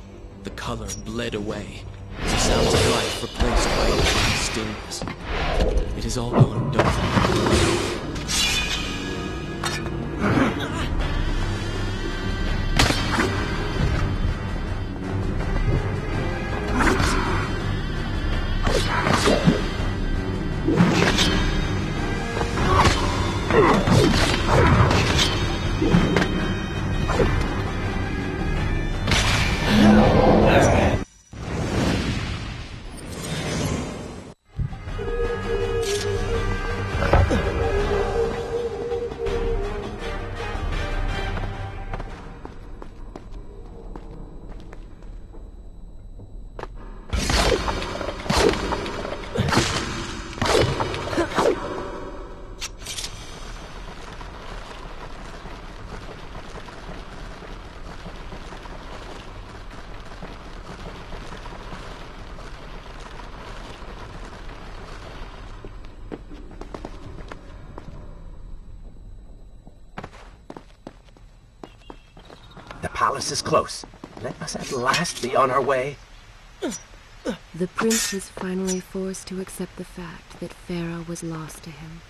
The color bled away. The sounds of life replaced by a stillness. It is all gone dark. The palace is close. Let us at last be on our way. The prince was finally forced to accept the fact that Farah was lost to him,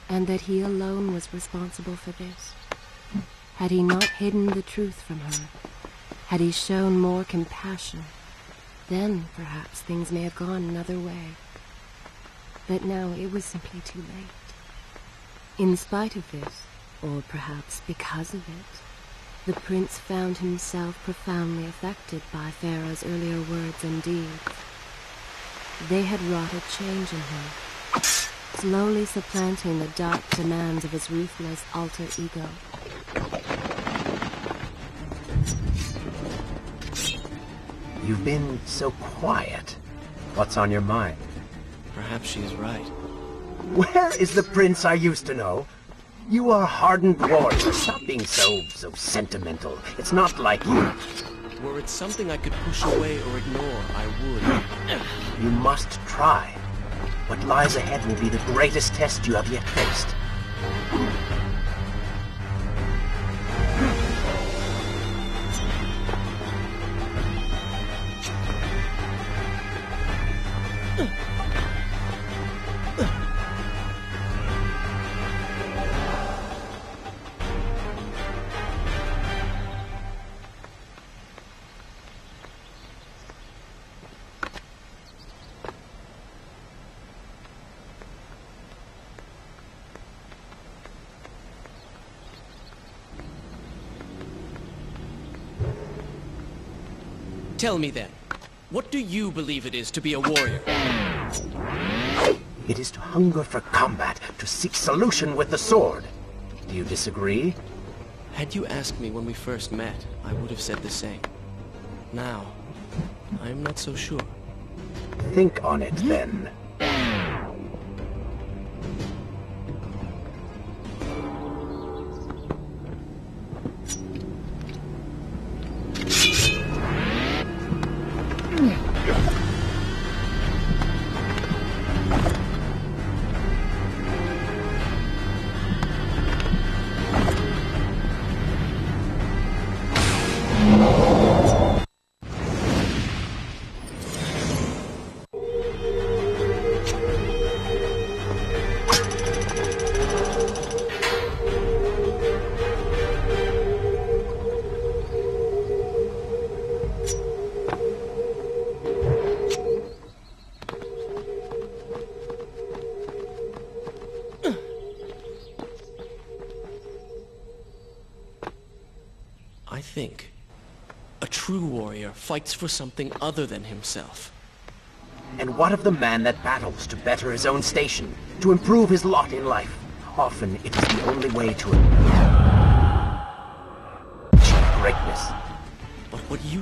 and that he alone was responsible for this. Had he not hidden the truth from her, had he shown more compassion, then perhaps things may have gone another way. But now it was simply too late. In spite of this, or perhaps because of it, the prince found himself profoundly affected by Farah's earlier words and deeds. They had wrought a change in him, slowly supplanting the dark demands of his ruthless alter ego. You've been so quiet. What's on your mind? Perhaps she is right. Where is the prince I used to know? You are hardened warriors. Stop being so sentimental. It's not like you. Were it something I could push away or ignore, I would. You must try. What lies ahead will be the greatest test you have yet faced. Tell me then, what do you believe it is to be a warrior? It is to hunger for combat, to seek solution with the sword. Do you disagree? Had you asked me when we first met, I would have said the same. Now, I am not so sure. Think on it, then. think. A true warrior fights for something other than himself. And what of the man that battles to better his own station, to improve his lot in life? Often it is the only way to achieve greatness. But what you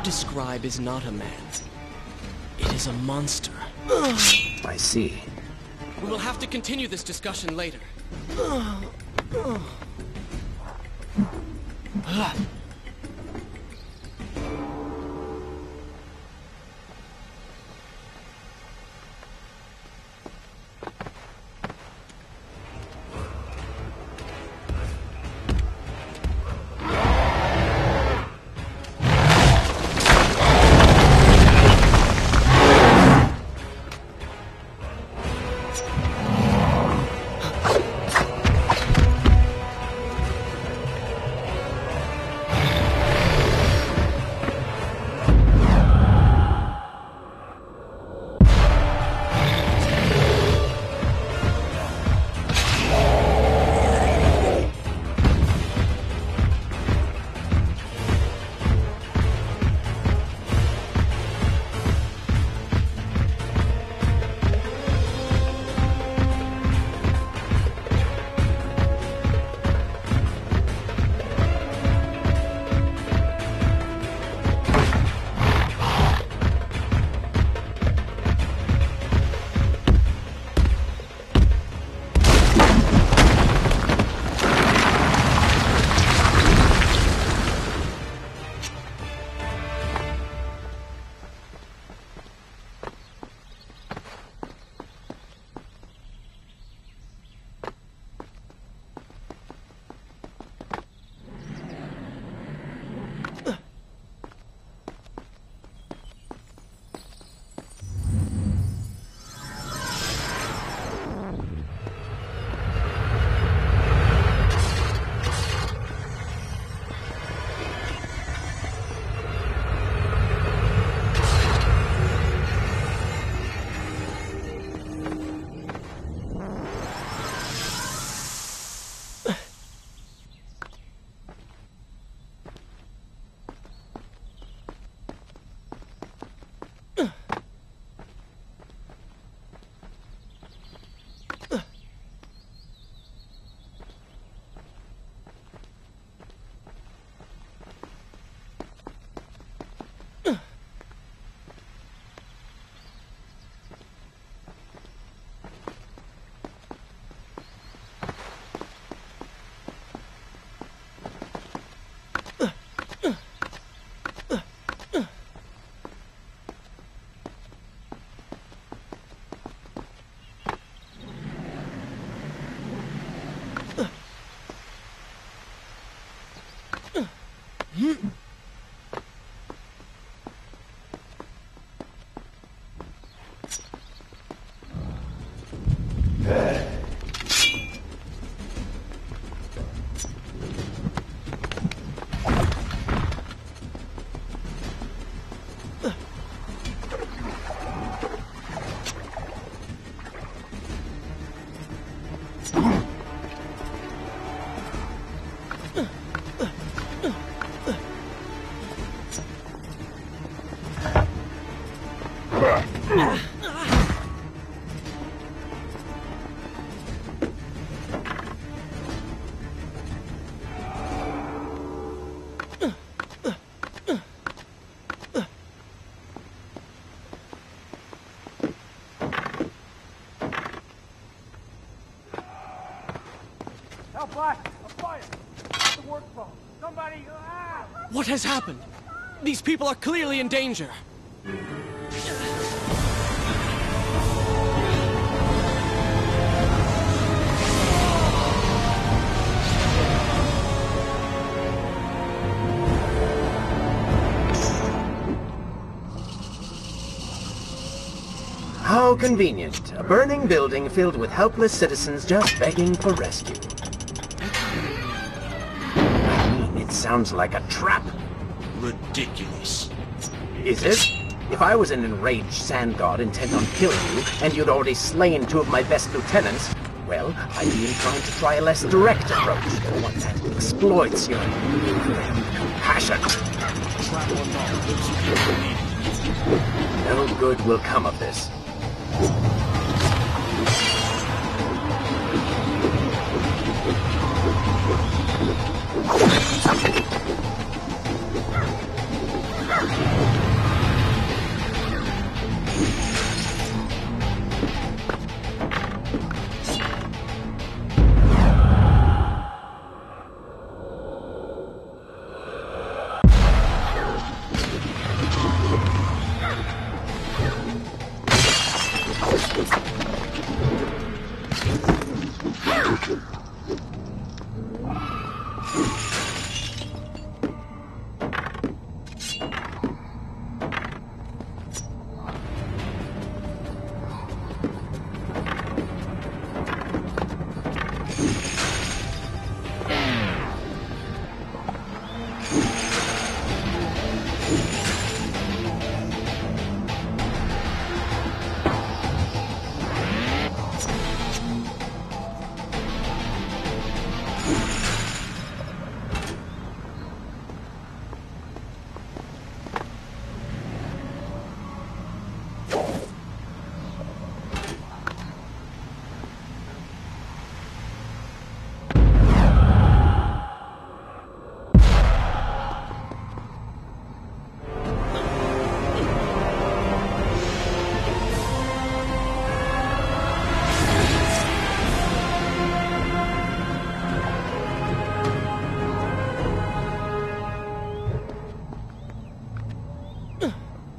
describe is not a man. It is a monster. I see. We will have to continue this discussion later. What has happened? These people are clearly in danger. How convenient. A burning building filled with helpless citizens just begging for rescue. I mean, it sounds like a trap. Ridiculous. Is it? If I was an enraged sand god intent on killing you, and you'd already slain two of my best lieutenants, Well, I'd be inclined to try a less direct approach, one that exploits your compassion. No good will come of this.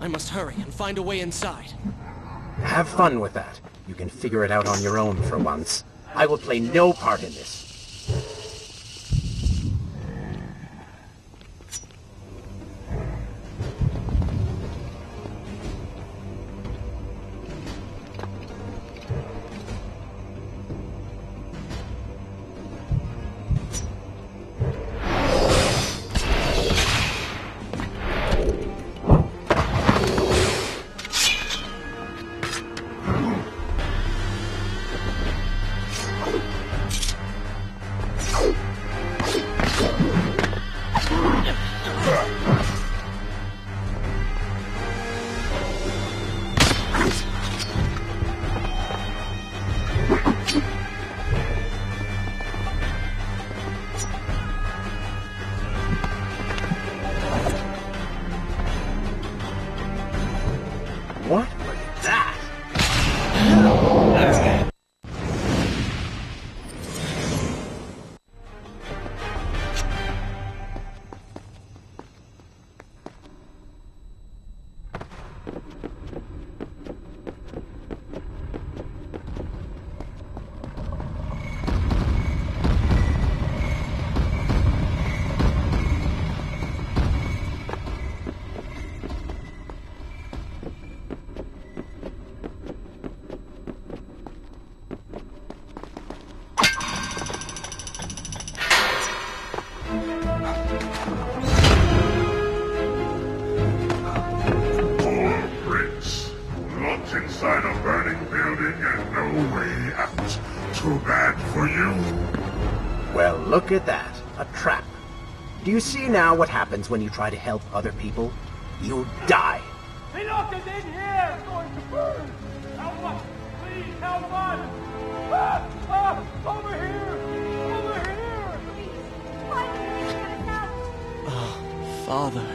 I must hurry and find a way inside. Have fun with that. You can figure it out on your own for once. I will play no part in this. What was that? Inside a burning building and no way out. Too bad for you. Well, look at that. A trap. Do you see now what happens when you try to help other people? You die. Enough is in here! It's going to burn! Help us! Please help us! Over here! Over here! Please, finally get us out! Father,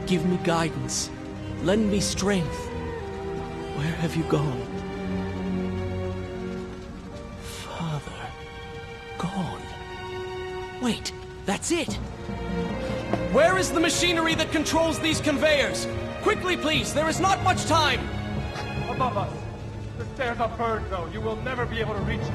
give me guidance. Lend me strength. Where have you gone? Father, gone. Wait, that's it! Where is the machinery that controls these conveyors? Quickly, please, there is not much time! Above us. The stairs are burned, though. You will never be able to reach it.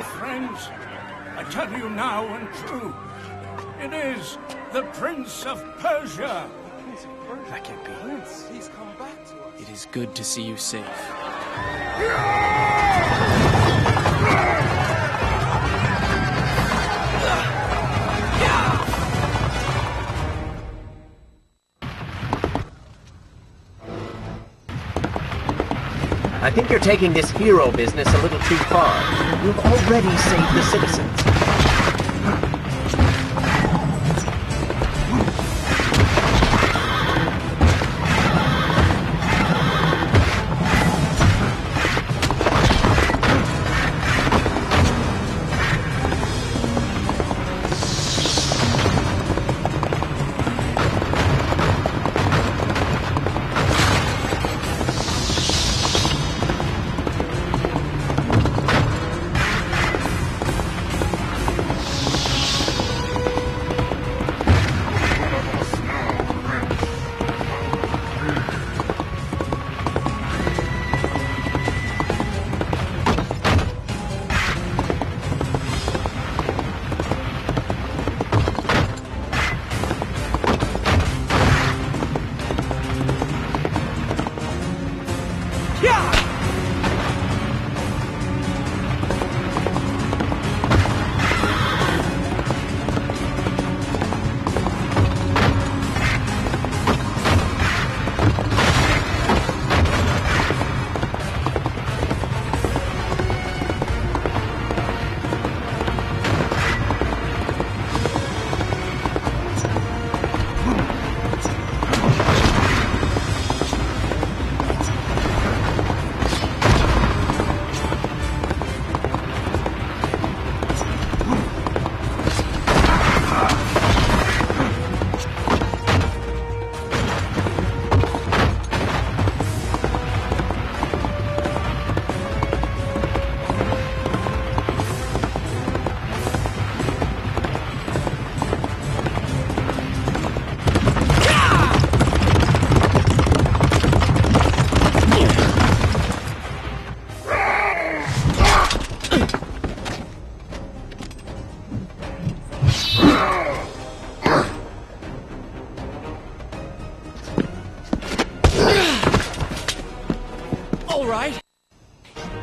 friends. I tell you now and true. It is the Prince of Persia. That can't be. Prince, he's come back to us. It is good to see you safe. I think you're taking this hero business a little too far. You've already saved the citizens. All right.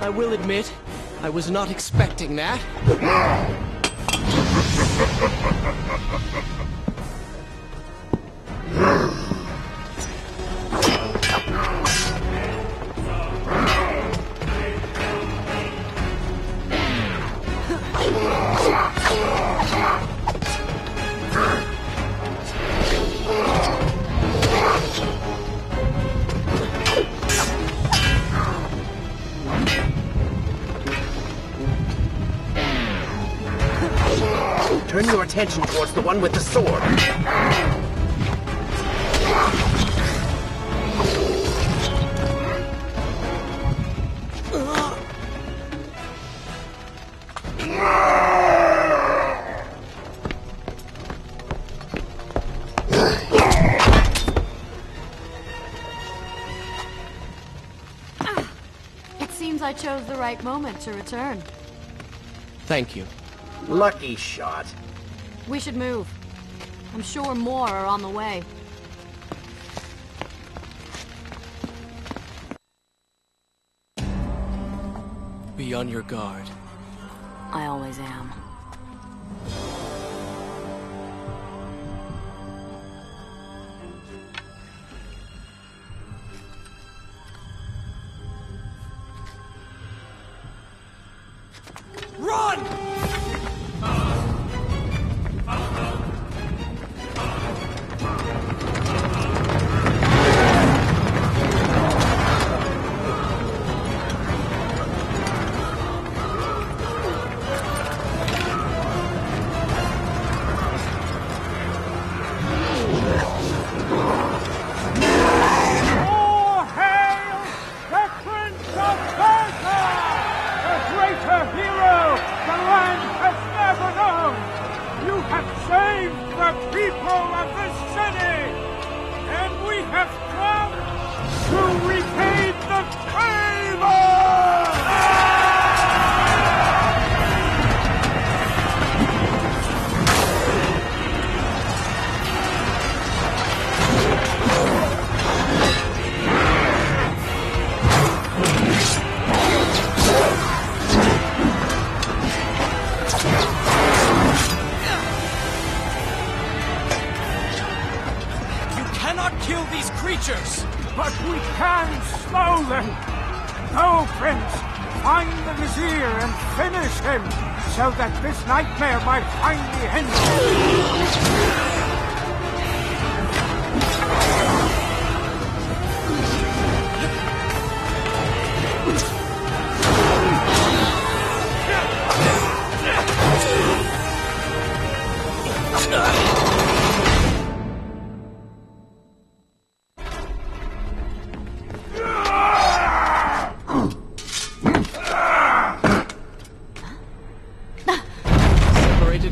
I will admit, I was not expecting that. Turn your attention towards the one with the sword. It seems I chose the right moment to return. Thank you. Lucky shot. We should move. I'm sure more are on the way. Be on your guard. I always am. Run! All hail the Prince of Persia! A greater hero the land has never known! You have saved the people of this city! And we have come to repay the favor! creatures! But we can slow them! Go, Prince! Find the Vizier and finish him, so that this nightmare might finally end!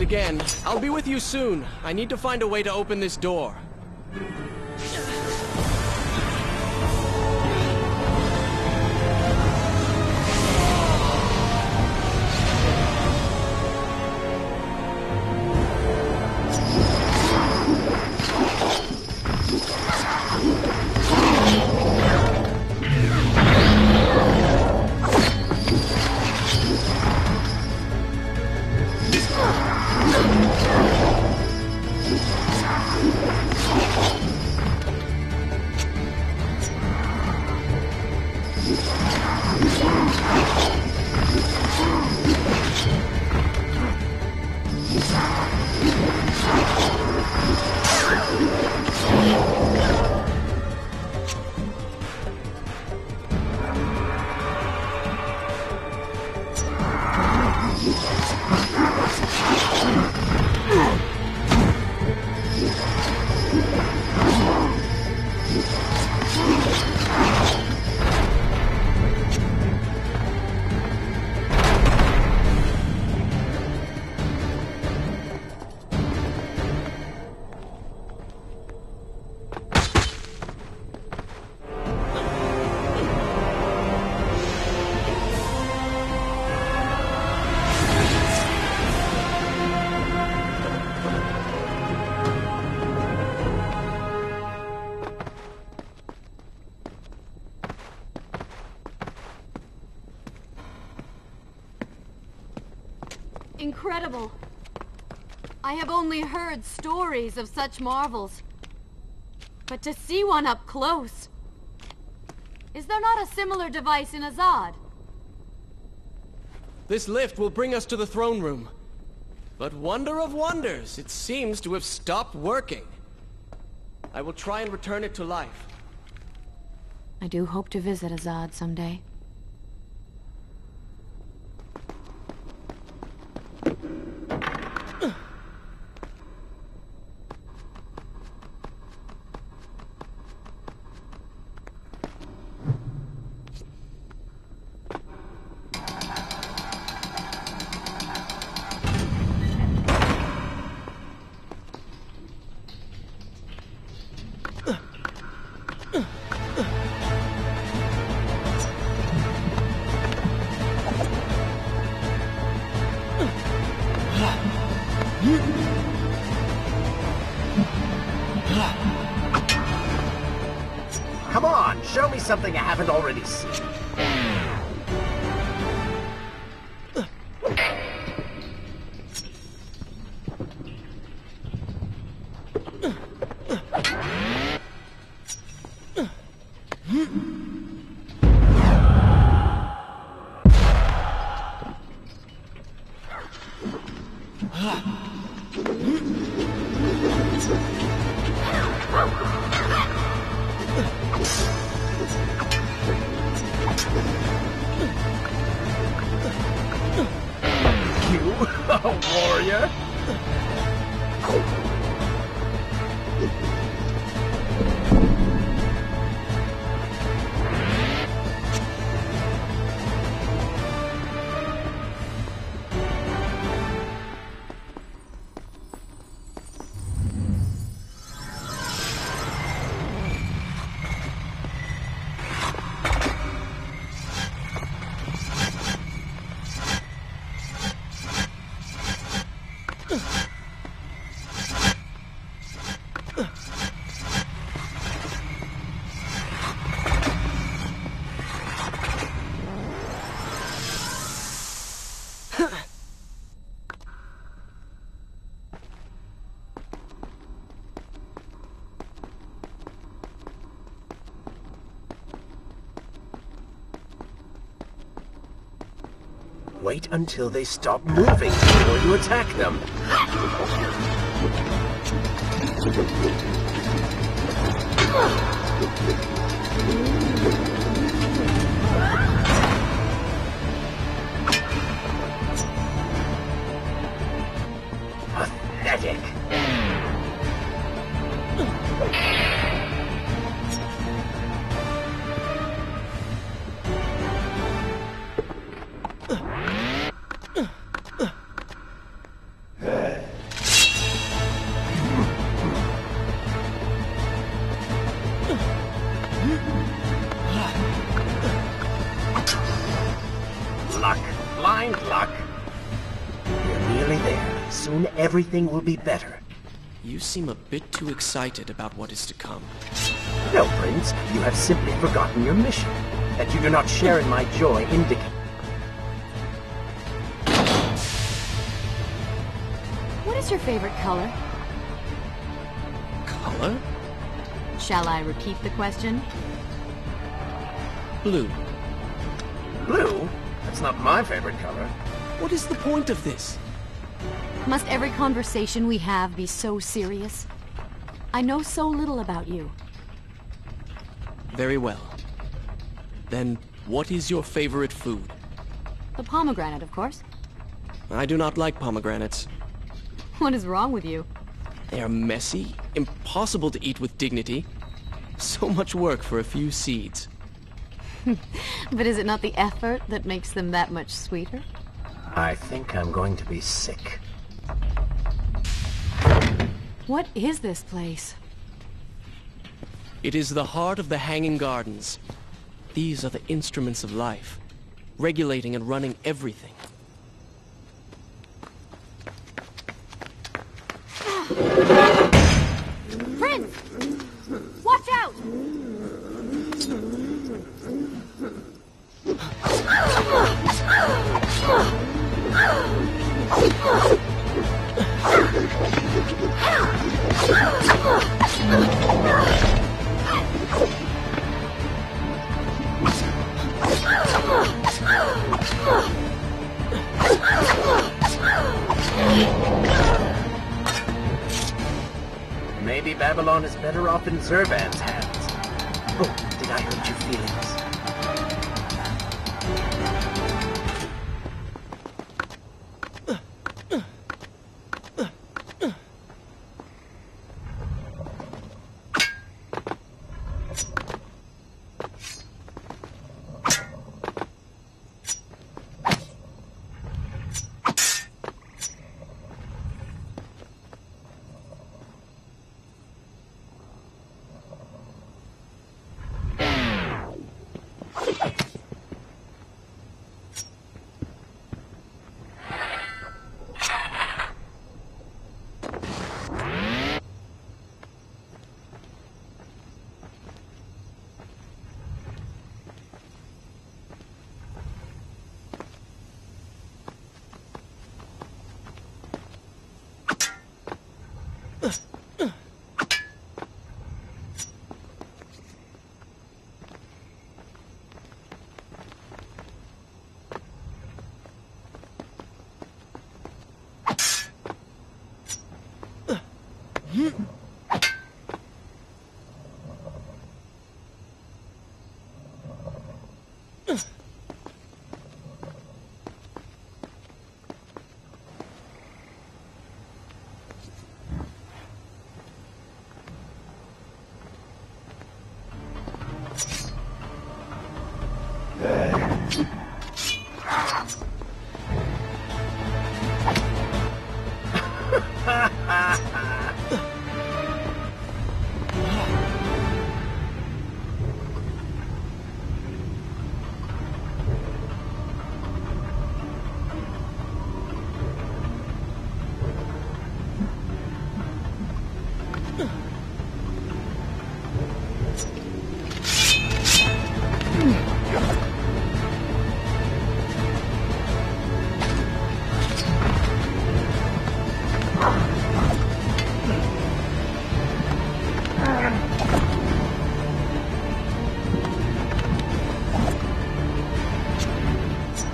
Again. I'll be with you soon. I need to find a way to open this door. Incredible. I have only heard stories of such marvels. But to see one up close... Is there not a similar device in Azad? This lift will bring us to the throne room. But wonder of wonders, it seems to have stopped working. I will try and return it to life. I do hope to visit Azad someday. Come on, show me something I haven't already seen. You, a warrior? Wait until they stop moving before you attack them. Pathetic. Luck. Blind luck. We're nearly there. Soon everything will be better. You seem a bit too excited about what is to come. No, Prince. You have simply forgotten your mission. That you do not share in my joy indicates... What is your favorite color? Color? Shall I repeat the question? Blue. Blue? That's not my favorite color. What is the point of this? Must every conversation we have be so serious? I know so little about you. Very well. Then, what is your favorite food? The pomegranate, of course. I do not like pomegranates. What is wrong with you? They are messy, impossible to eat with dignity. So much work for a few seeds. But is it not the effort that makes them that much sweeter? I think I'm going to be sick. What is this place? It is the heart of the Hanging Gardens. These are the instruments of life, regulating and running everything. Prince! Watch out! Maybe Babylon is better off in Zurvan's hands. Oh, did I hurt your feelings?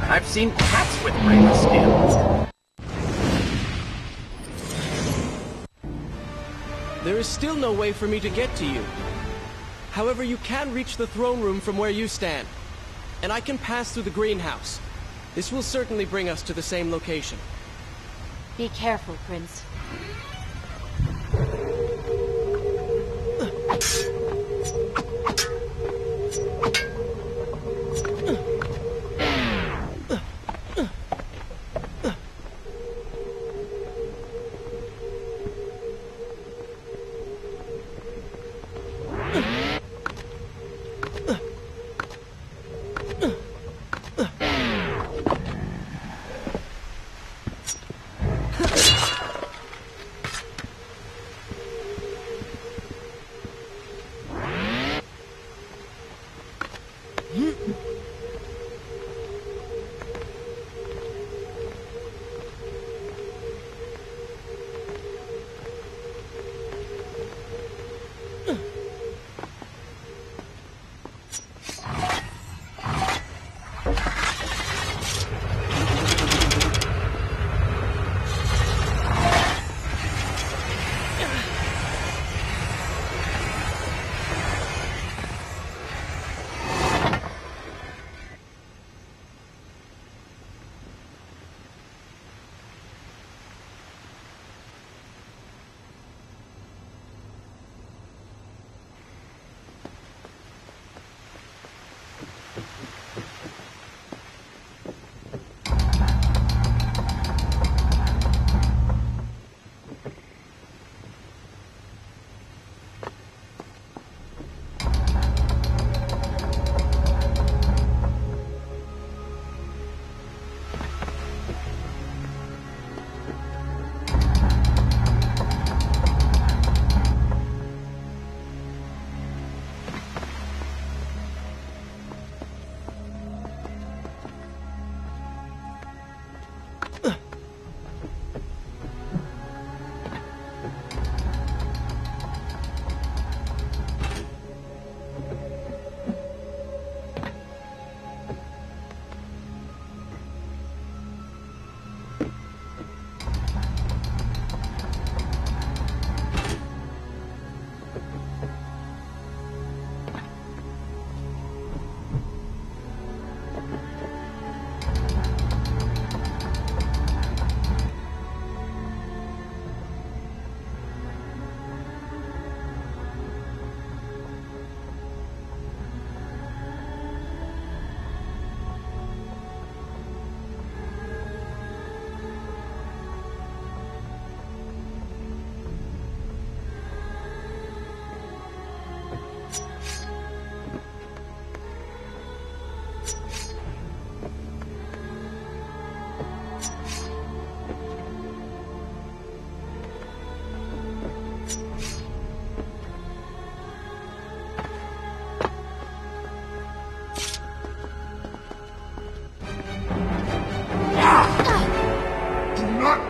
I've seen cats with greater skill. There is still no way for me to get to you. However, you can reach the throne room from where you stand. And I can pass through the greenhouse. This will certainly bring us to the same location. Be careful, Prince.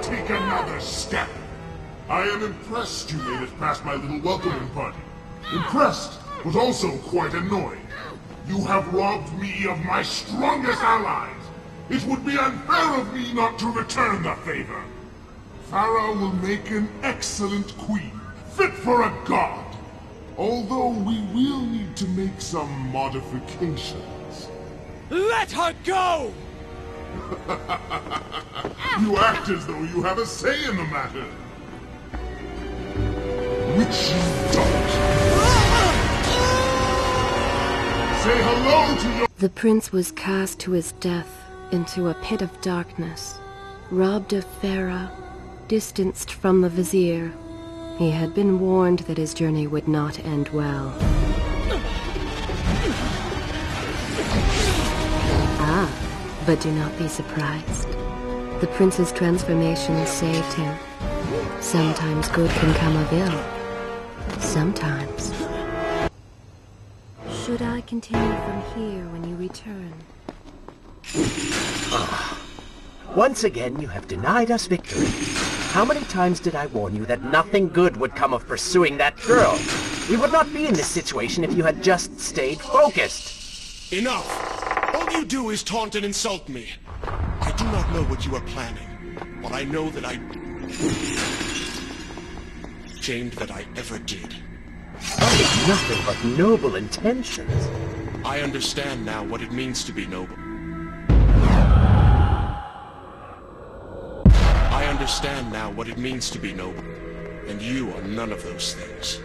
Take another step. I am impressed you made it past my little welcoming party. Impressed, but also quite annoyed. You have robbed me of my strongest allies. It would be unfair of me not to return the favor. Farah will make an excellent queen, fit for a god. Although we will need to make some modifications. Let her go! You act as though you have a say in the matter. Which you don't. Say hello to your... The prince was cast to his death into a pit of darkness, robbed of Farah, distanced from the vizier. He had been warned that his journey would not end well. But do not be surprised. The prince's transformation saved him. Sometimes good can come of ill. Sometimes. Should I continue from here when you return? Once again, you have denied us victory. How many times did I warn you that nothing good would come of pursuing that girl? We would not be in this situation if you had just stayed focused. Enough! All you do is taunt and insult me. I do not not know what you are planning, but I know that shamed that I ever did. Oh, nothing but noble intentions. I understand now what it means to be noble. I understand now what it means to be noble. And you are none of those things.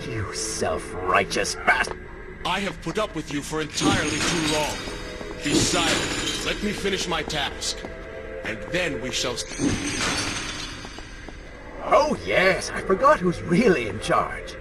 You self-righteous bastard. I have put up with you for entirely too long. Be silent. Let me finish my task. And then we shall... Oh yes, I forgot who's really in charge.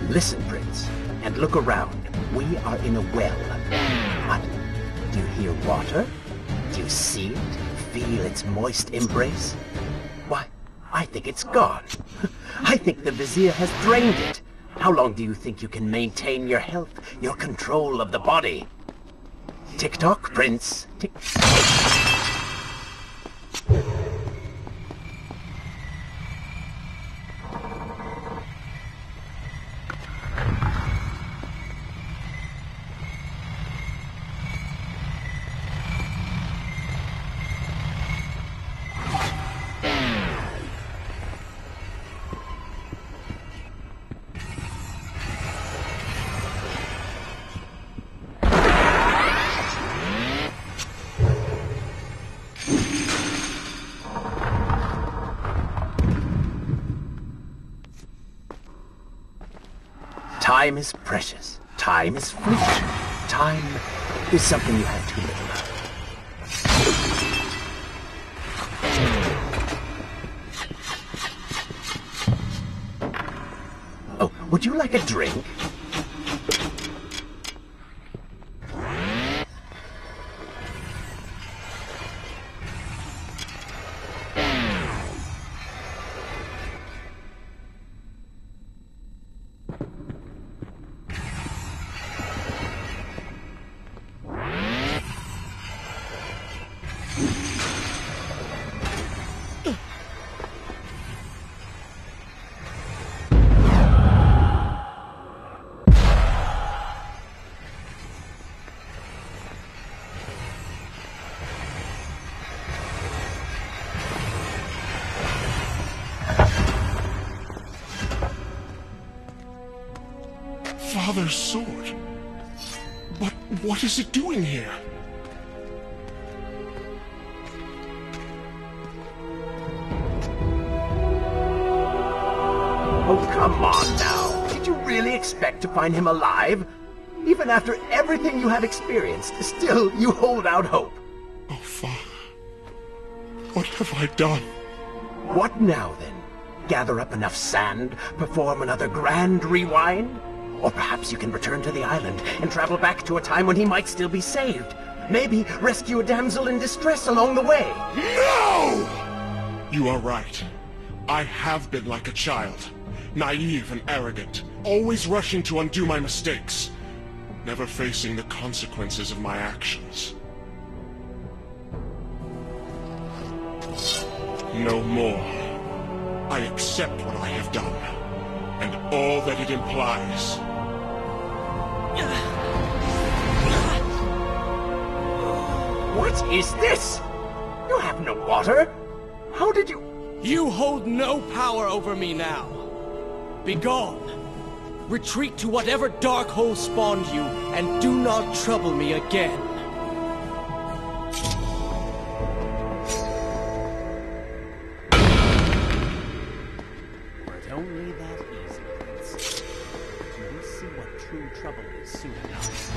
Listen, Prince, and look around. We are in a well. What? Do you hear water? Do you see it? Feel its moist embrace? Why, I think it's gone. I think the Vizier has drained it. How long do you think you can maintain your health, your control of the body? Tick-tock, Prince. Tick. Time is precious. Time is fleeting. Time is something you have too little of. Oh, would you like a drink? Father's sword. But what is it doing here? Oh, come on now. Did you really expect to find him alive? Even after everything you have experienced, still you hold out hope. Oh, Father. What have I done? What now, then? Gather up enough sand, perform another grand rewind? Or perhaps you can return to the island and travel back to a time when he might still be saved. Maybe rescue a damsel in distress along the way. No! You are right. I have been like a child. Naive and arrogant. Always rushing to undo my mistakes. Never facing the consequences of my actions. No more. I accept what I have done. And all that it implies. What is this? You have no water? How did you... You hold no power over me now. Begone. Retreat to whatever dark hole spawned you, and do not trouble me again. trouble is soon enough.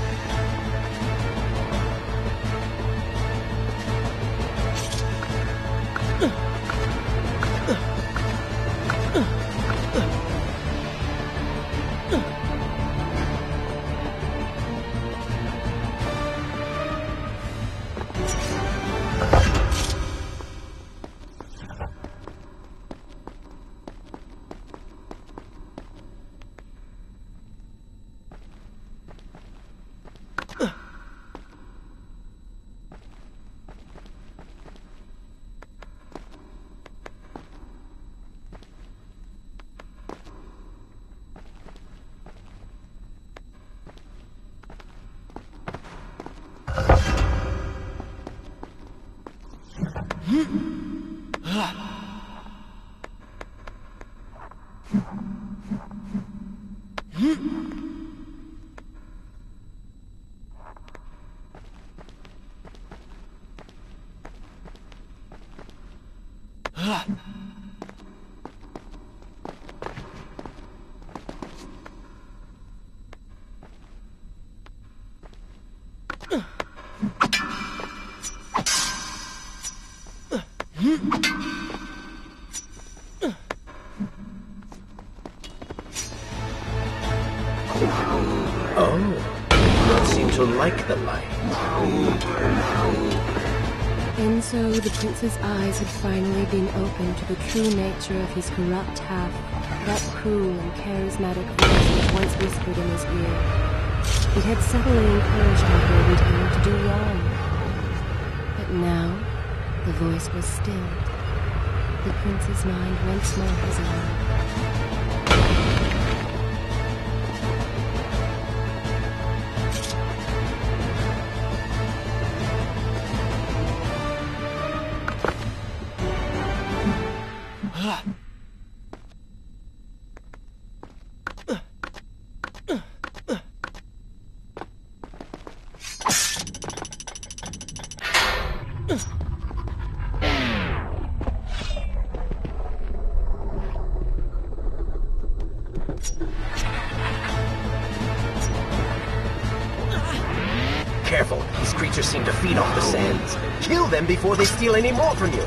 Oh, you don't seem to like the light. And so the prince's eyes had finally been opened to the true nature of his corrupt half, that cool and charismatic voice which once whispered in his ear. It had subtly encouraged my burdened him to do wrong. But now, the voice was stilled. The prince's mind once more his own. Careful, these creatures seem to feed off the sands. Kill them before they steal any more from you.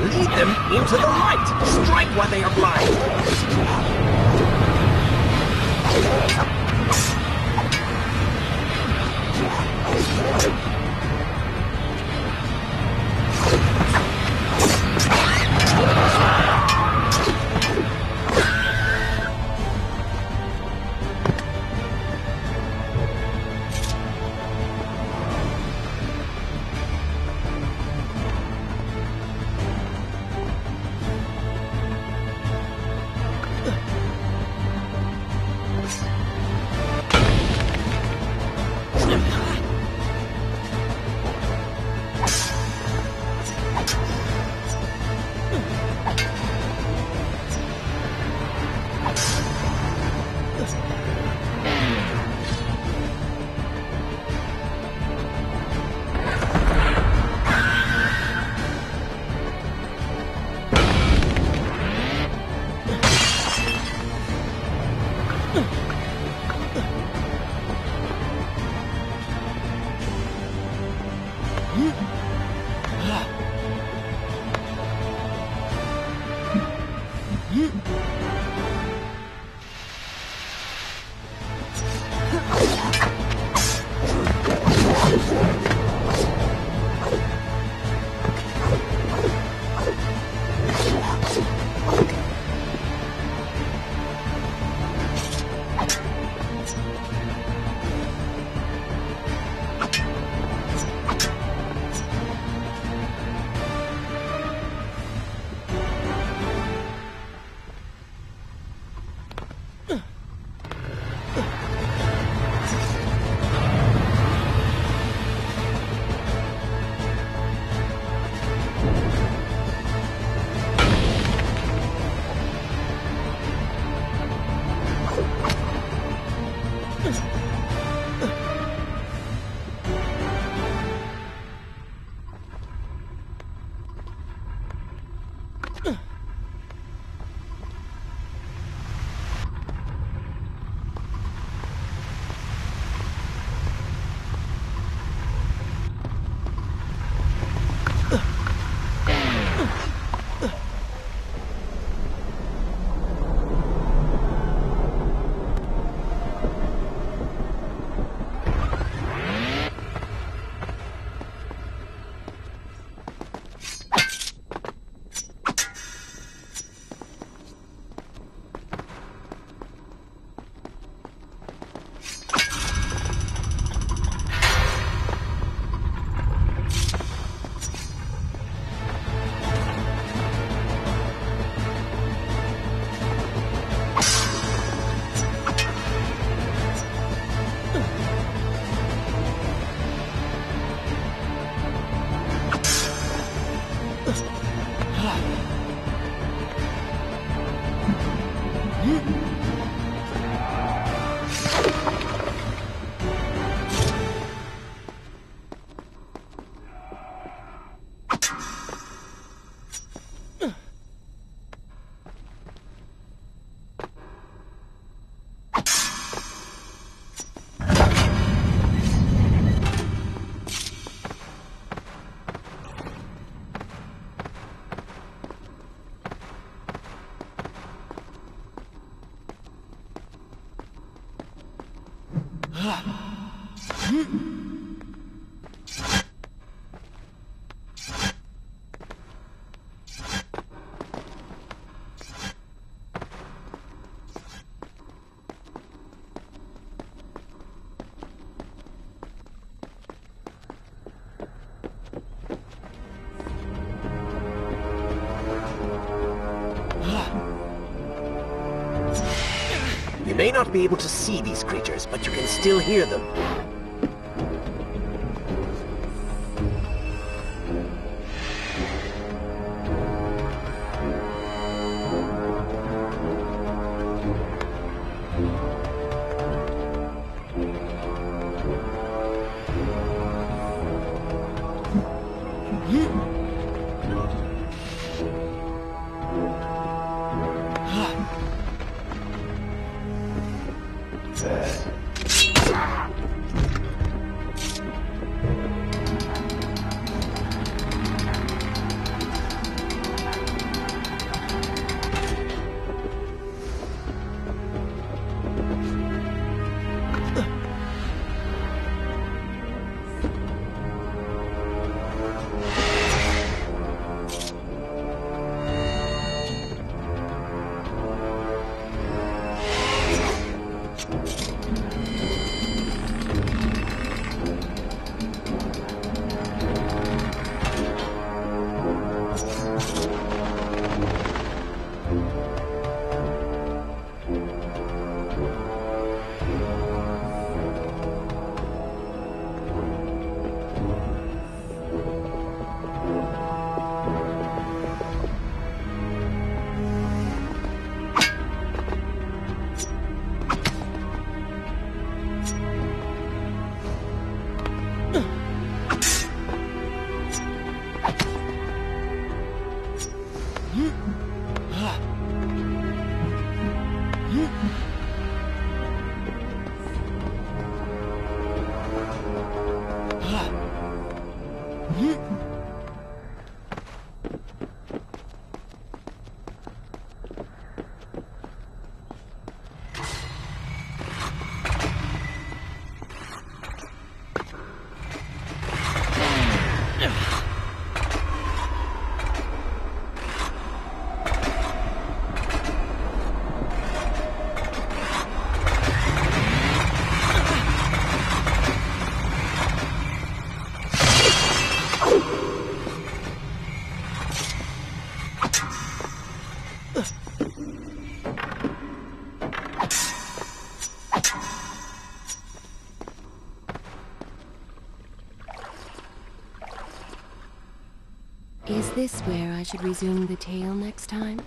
Lead them into the light! Strike while they are blind! You may not be able to see these creatures, but you can still hear them. Is this where I should resume the tale next time?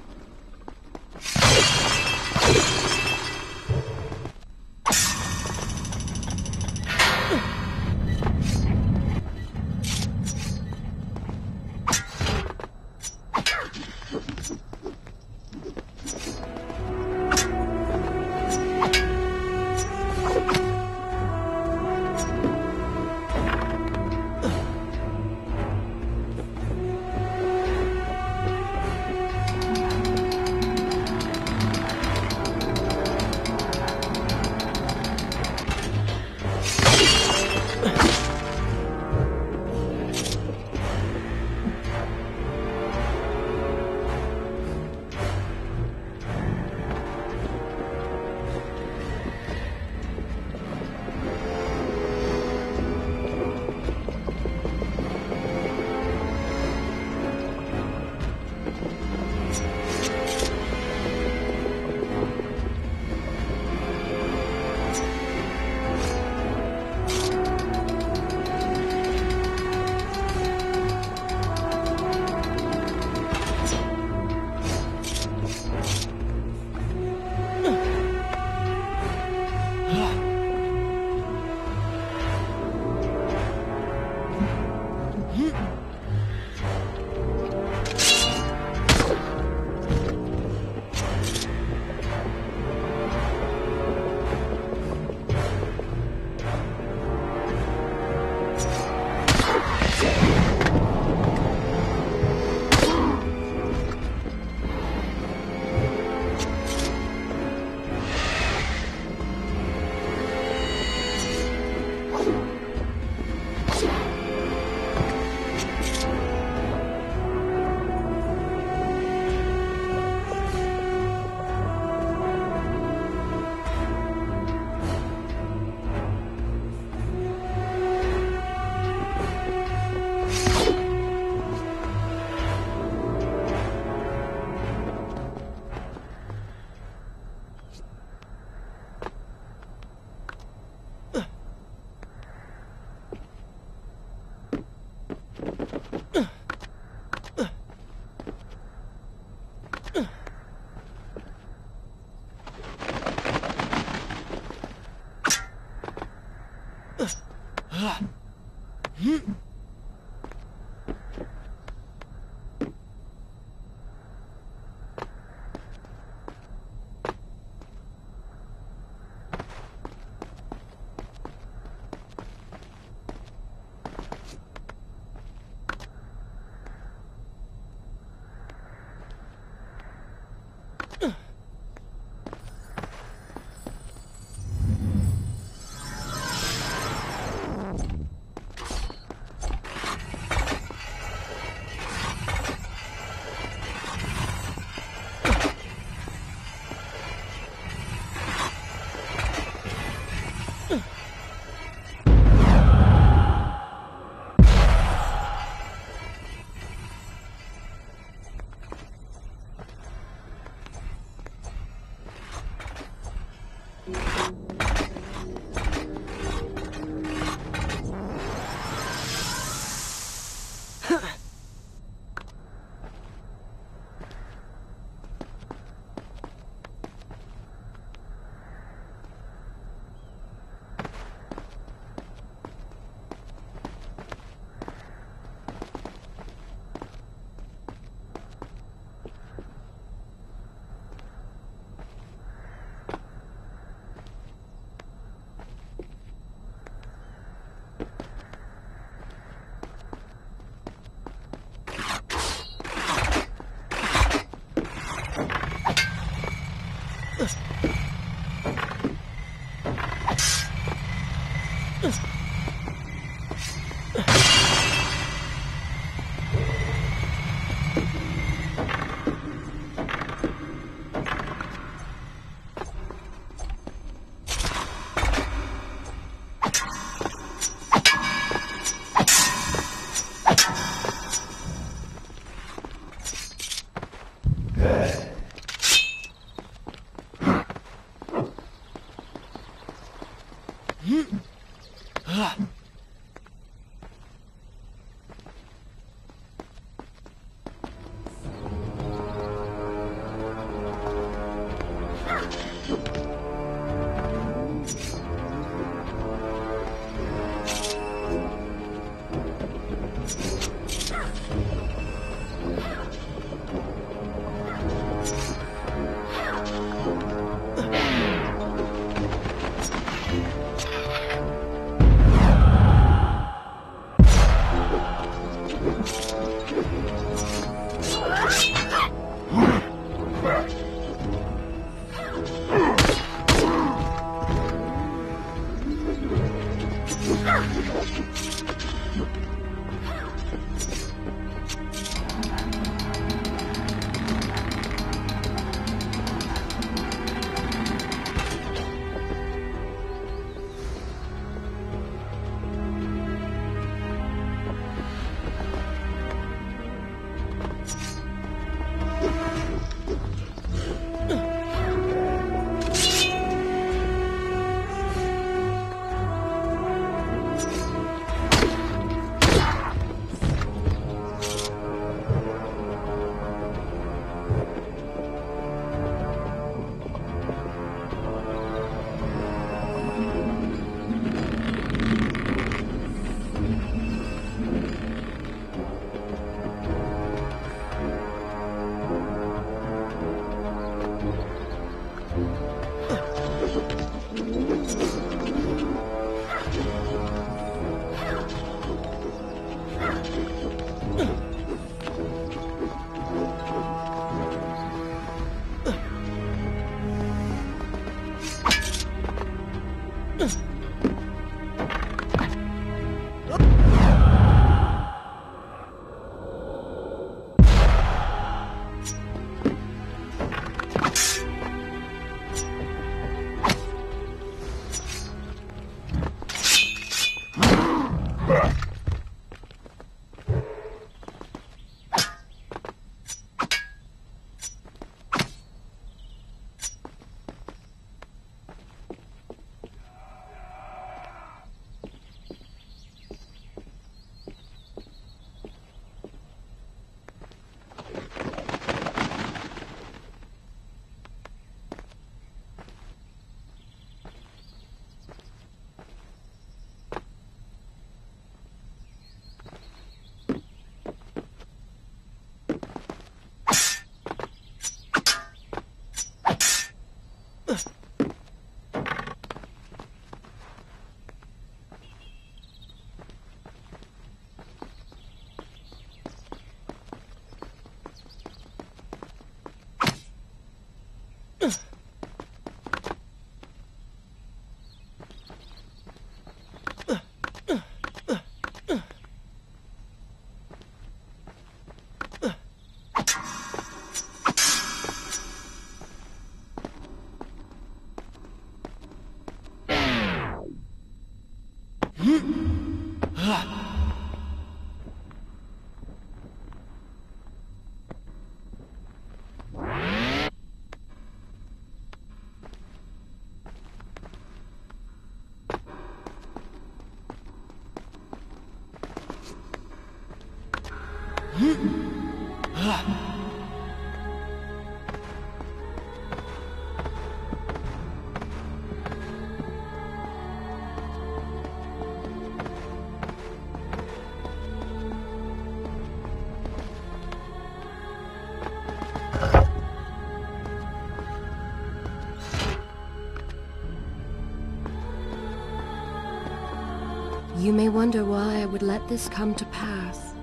You may wonder why I would let this come to pass.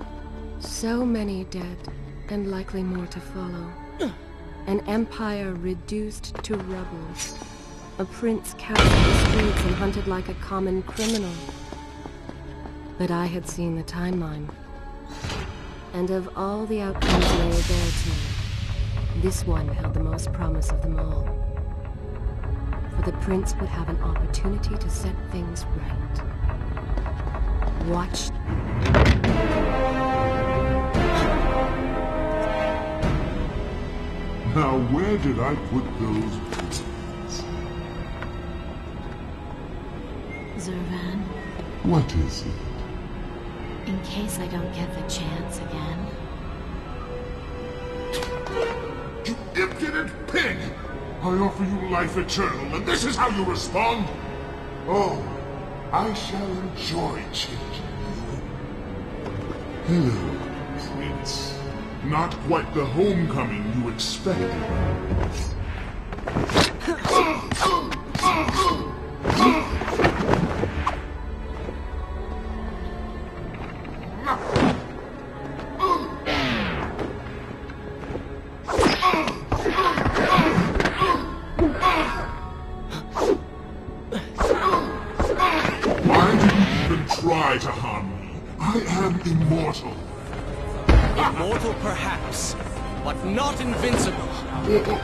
So many dead, and likely more to follow. An empire reduced to rubble. A prince cast the streets and hunted like a common criminal. But I had seen the timeline. And of all the outcomes laid there to me, this one held the most promise of them all. For the prince would have an opportunity to set things right. Watch. Now, where did I put those bullets? Zurvan, What is it? in case I don't get the chance again. You impudent pig! I offer you life eternal, and this is how you respond? Oh, I shall enjoy changing you. Hello, Prince. Not quite the homecoming you expected. Why did you even try to harm me? I am immortal. Immortal perhaps, but not invincible. You will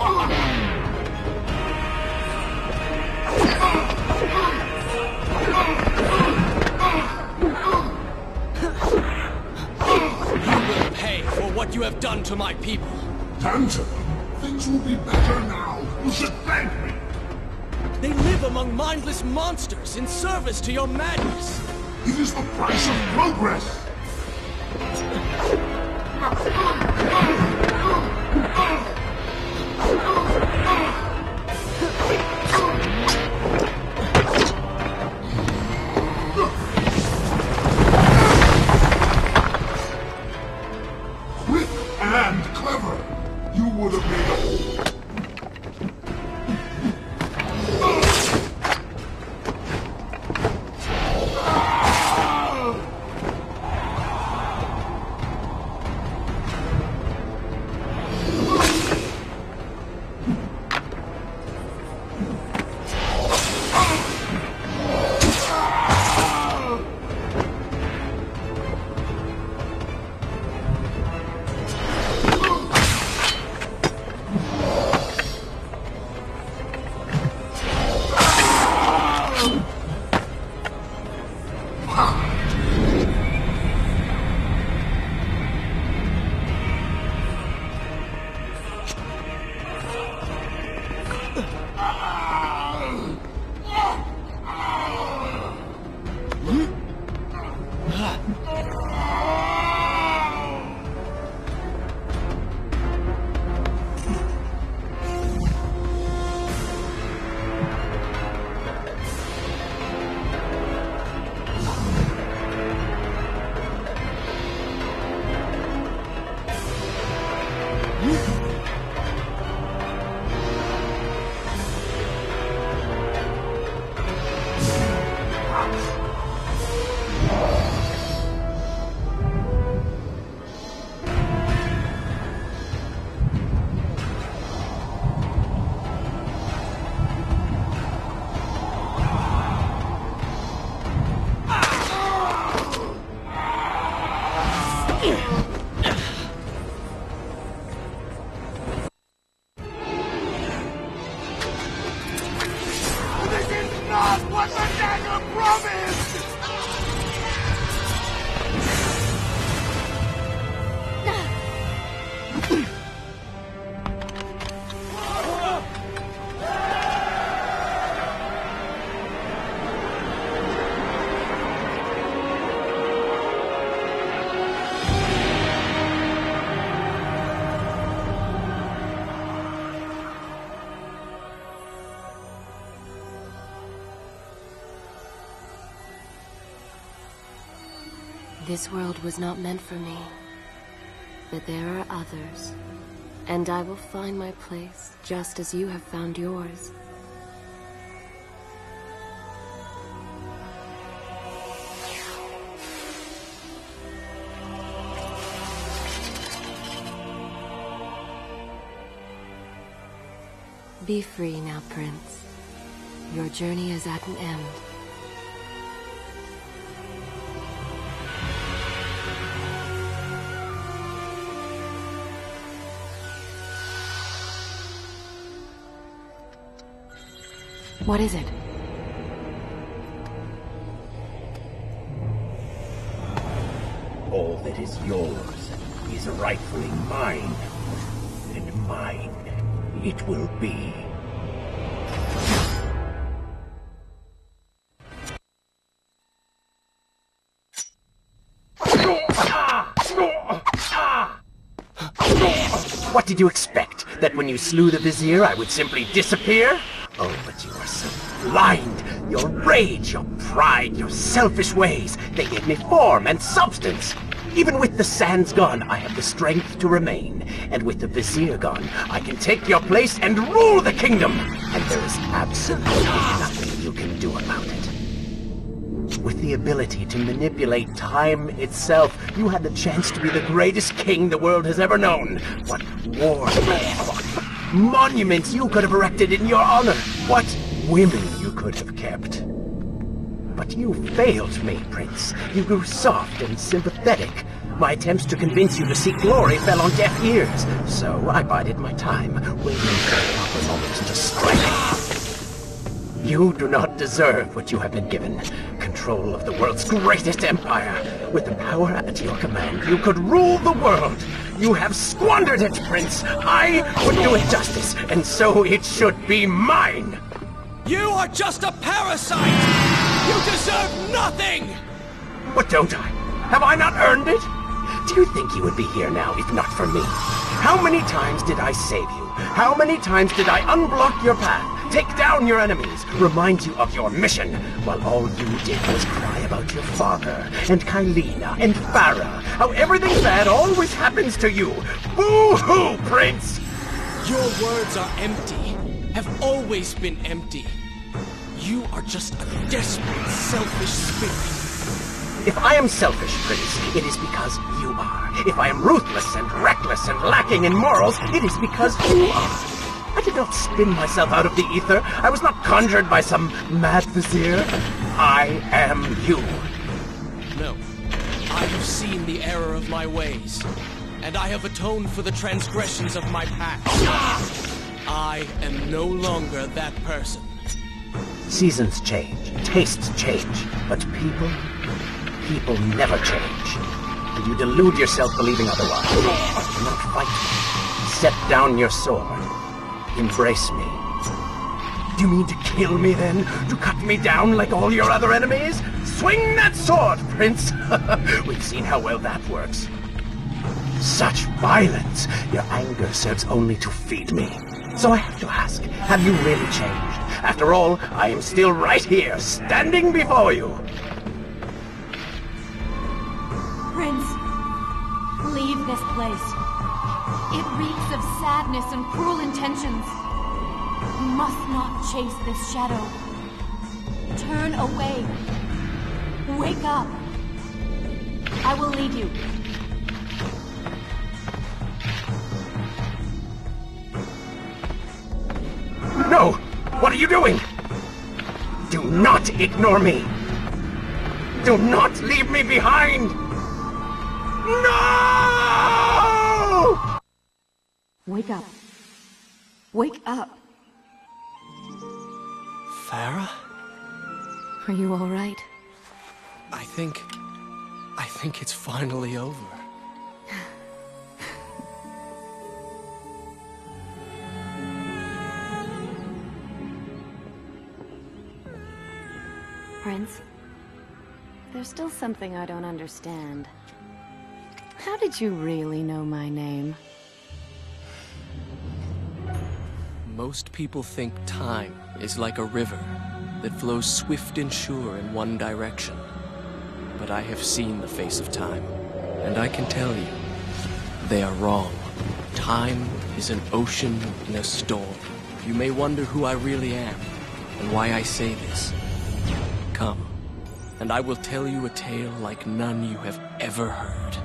pay for what you have done to my people. Tantalum, things will be better now. You should thank me. They live among mindless monsters in service to your madness. It is the price of progress. Quick and clever. You would have made a... This world was not meant for me, but there are others, and I will find my place just as you have found yours. Be free now, Prince. Your journey is at an end. What is it? All that is yours is rightfully mine, and mine it will be. What did you expect? That when you slew the Vizier, I would simply disappear? Oh, but you are so blind! Your rage, your pride, your selfish ways, they gave me form and substance. Even with the sands gone, I have the strength to remain. And with the Vizier gone, I can take your place and rule the kingdom! And there is absolutely nothing you can do about it. With the ability to manipulate time itself, you had the chance to be the greatest king the world has ever known. What wars you could have fought, monuments you could have erected in your honor, what women you could have kept. But you failed me, Prince. You grew soft and sympathetic. My attempts to convince you to seek glory fell on deaf ears, so I bided my time, waiting for the proper moment to strike. You do not deserve what you have been given. Control of the world's greatest empire. With the power at your command, you could rule the world. You have squandered it, Prince. I would do it justice, and so it should be mine. You are just a parasite! You deserve nothing! What don't I? Have I not earned it? Do you think you would be here now if not for me? How many times did I save you? How many times did I unblock your path? Take down your enemies, remind you of your mission, while all you did was cry about your father, and Kylina, and Farah, how everything bad always happens to you. Boo-hoo, Prince! Your words are empty, have always been empty. You are just a desperate, selfish spirit. If I am selfish, Prince, it is because you are. If I am ruthless and reckless and lacking in morals, it is because you are. I did not spin myself out of the ether. I was not conjured by some mad Vizier. I am you. No. I have seen the error of my ways, and I have atoned for the transgressions of my past. I am no longer that person. Seasons change, tastes change, but people never change. And you delude yourself believing otherwise. Do not fight me. Set down your sword. Embrace me. Do you mean to kill me, then? To cut me down like all your other enemies? Swing that sword, Prince! We've seen how well that works. Such violence! Your anger serves only to feed me. So I have to ask, have you really changed? After all, I am still right here, standing before you. Prince, leave this place. It reeks of sadness and cruel intentions. You must not chase this shadow. Turn away. Wake up. I will lead you. No! What are you doing? Do not ignore me. Do not leave me behind! No! Wake up. Wake up. Farah? Are you all right? I think it's finally over. Prince, there's still something I don't understand. How did you really know my name? Most people think time is like a river that flows swift and sure in one direction. But I have seen the face of time, and I can tell you, they are wrong. Time is an ocean in a storm. You may wonder who I really am, and why I say this. Come, and I will tell you a tale like none you have ever heard.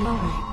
glowing.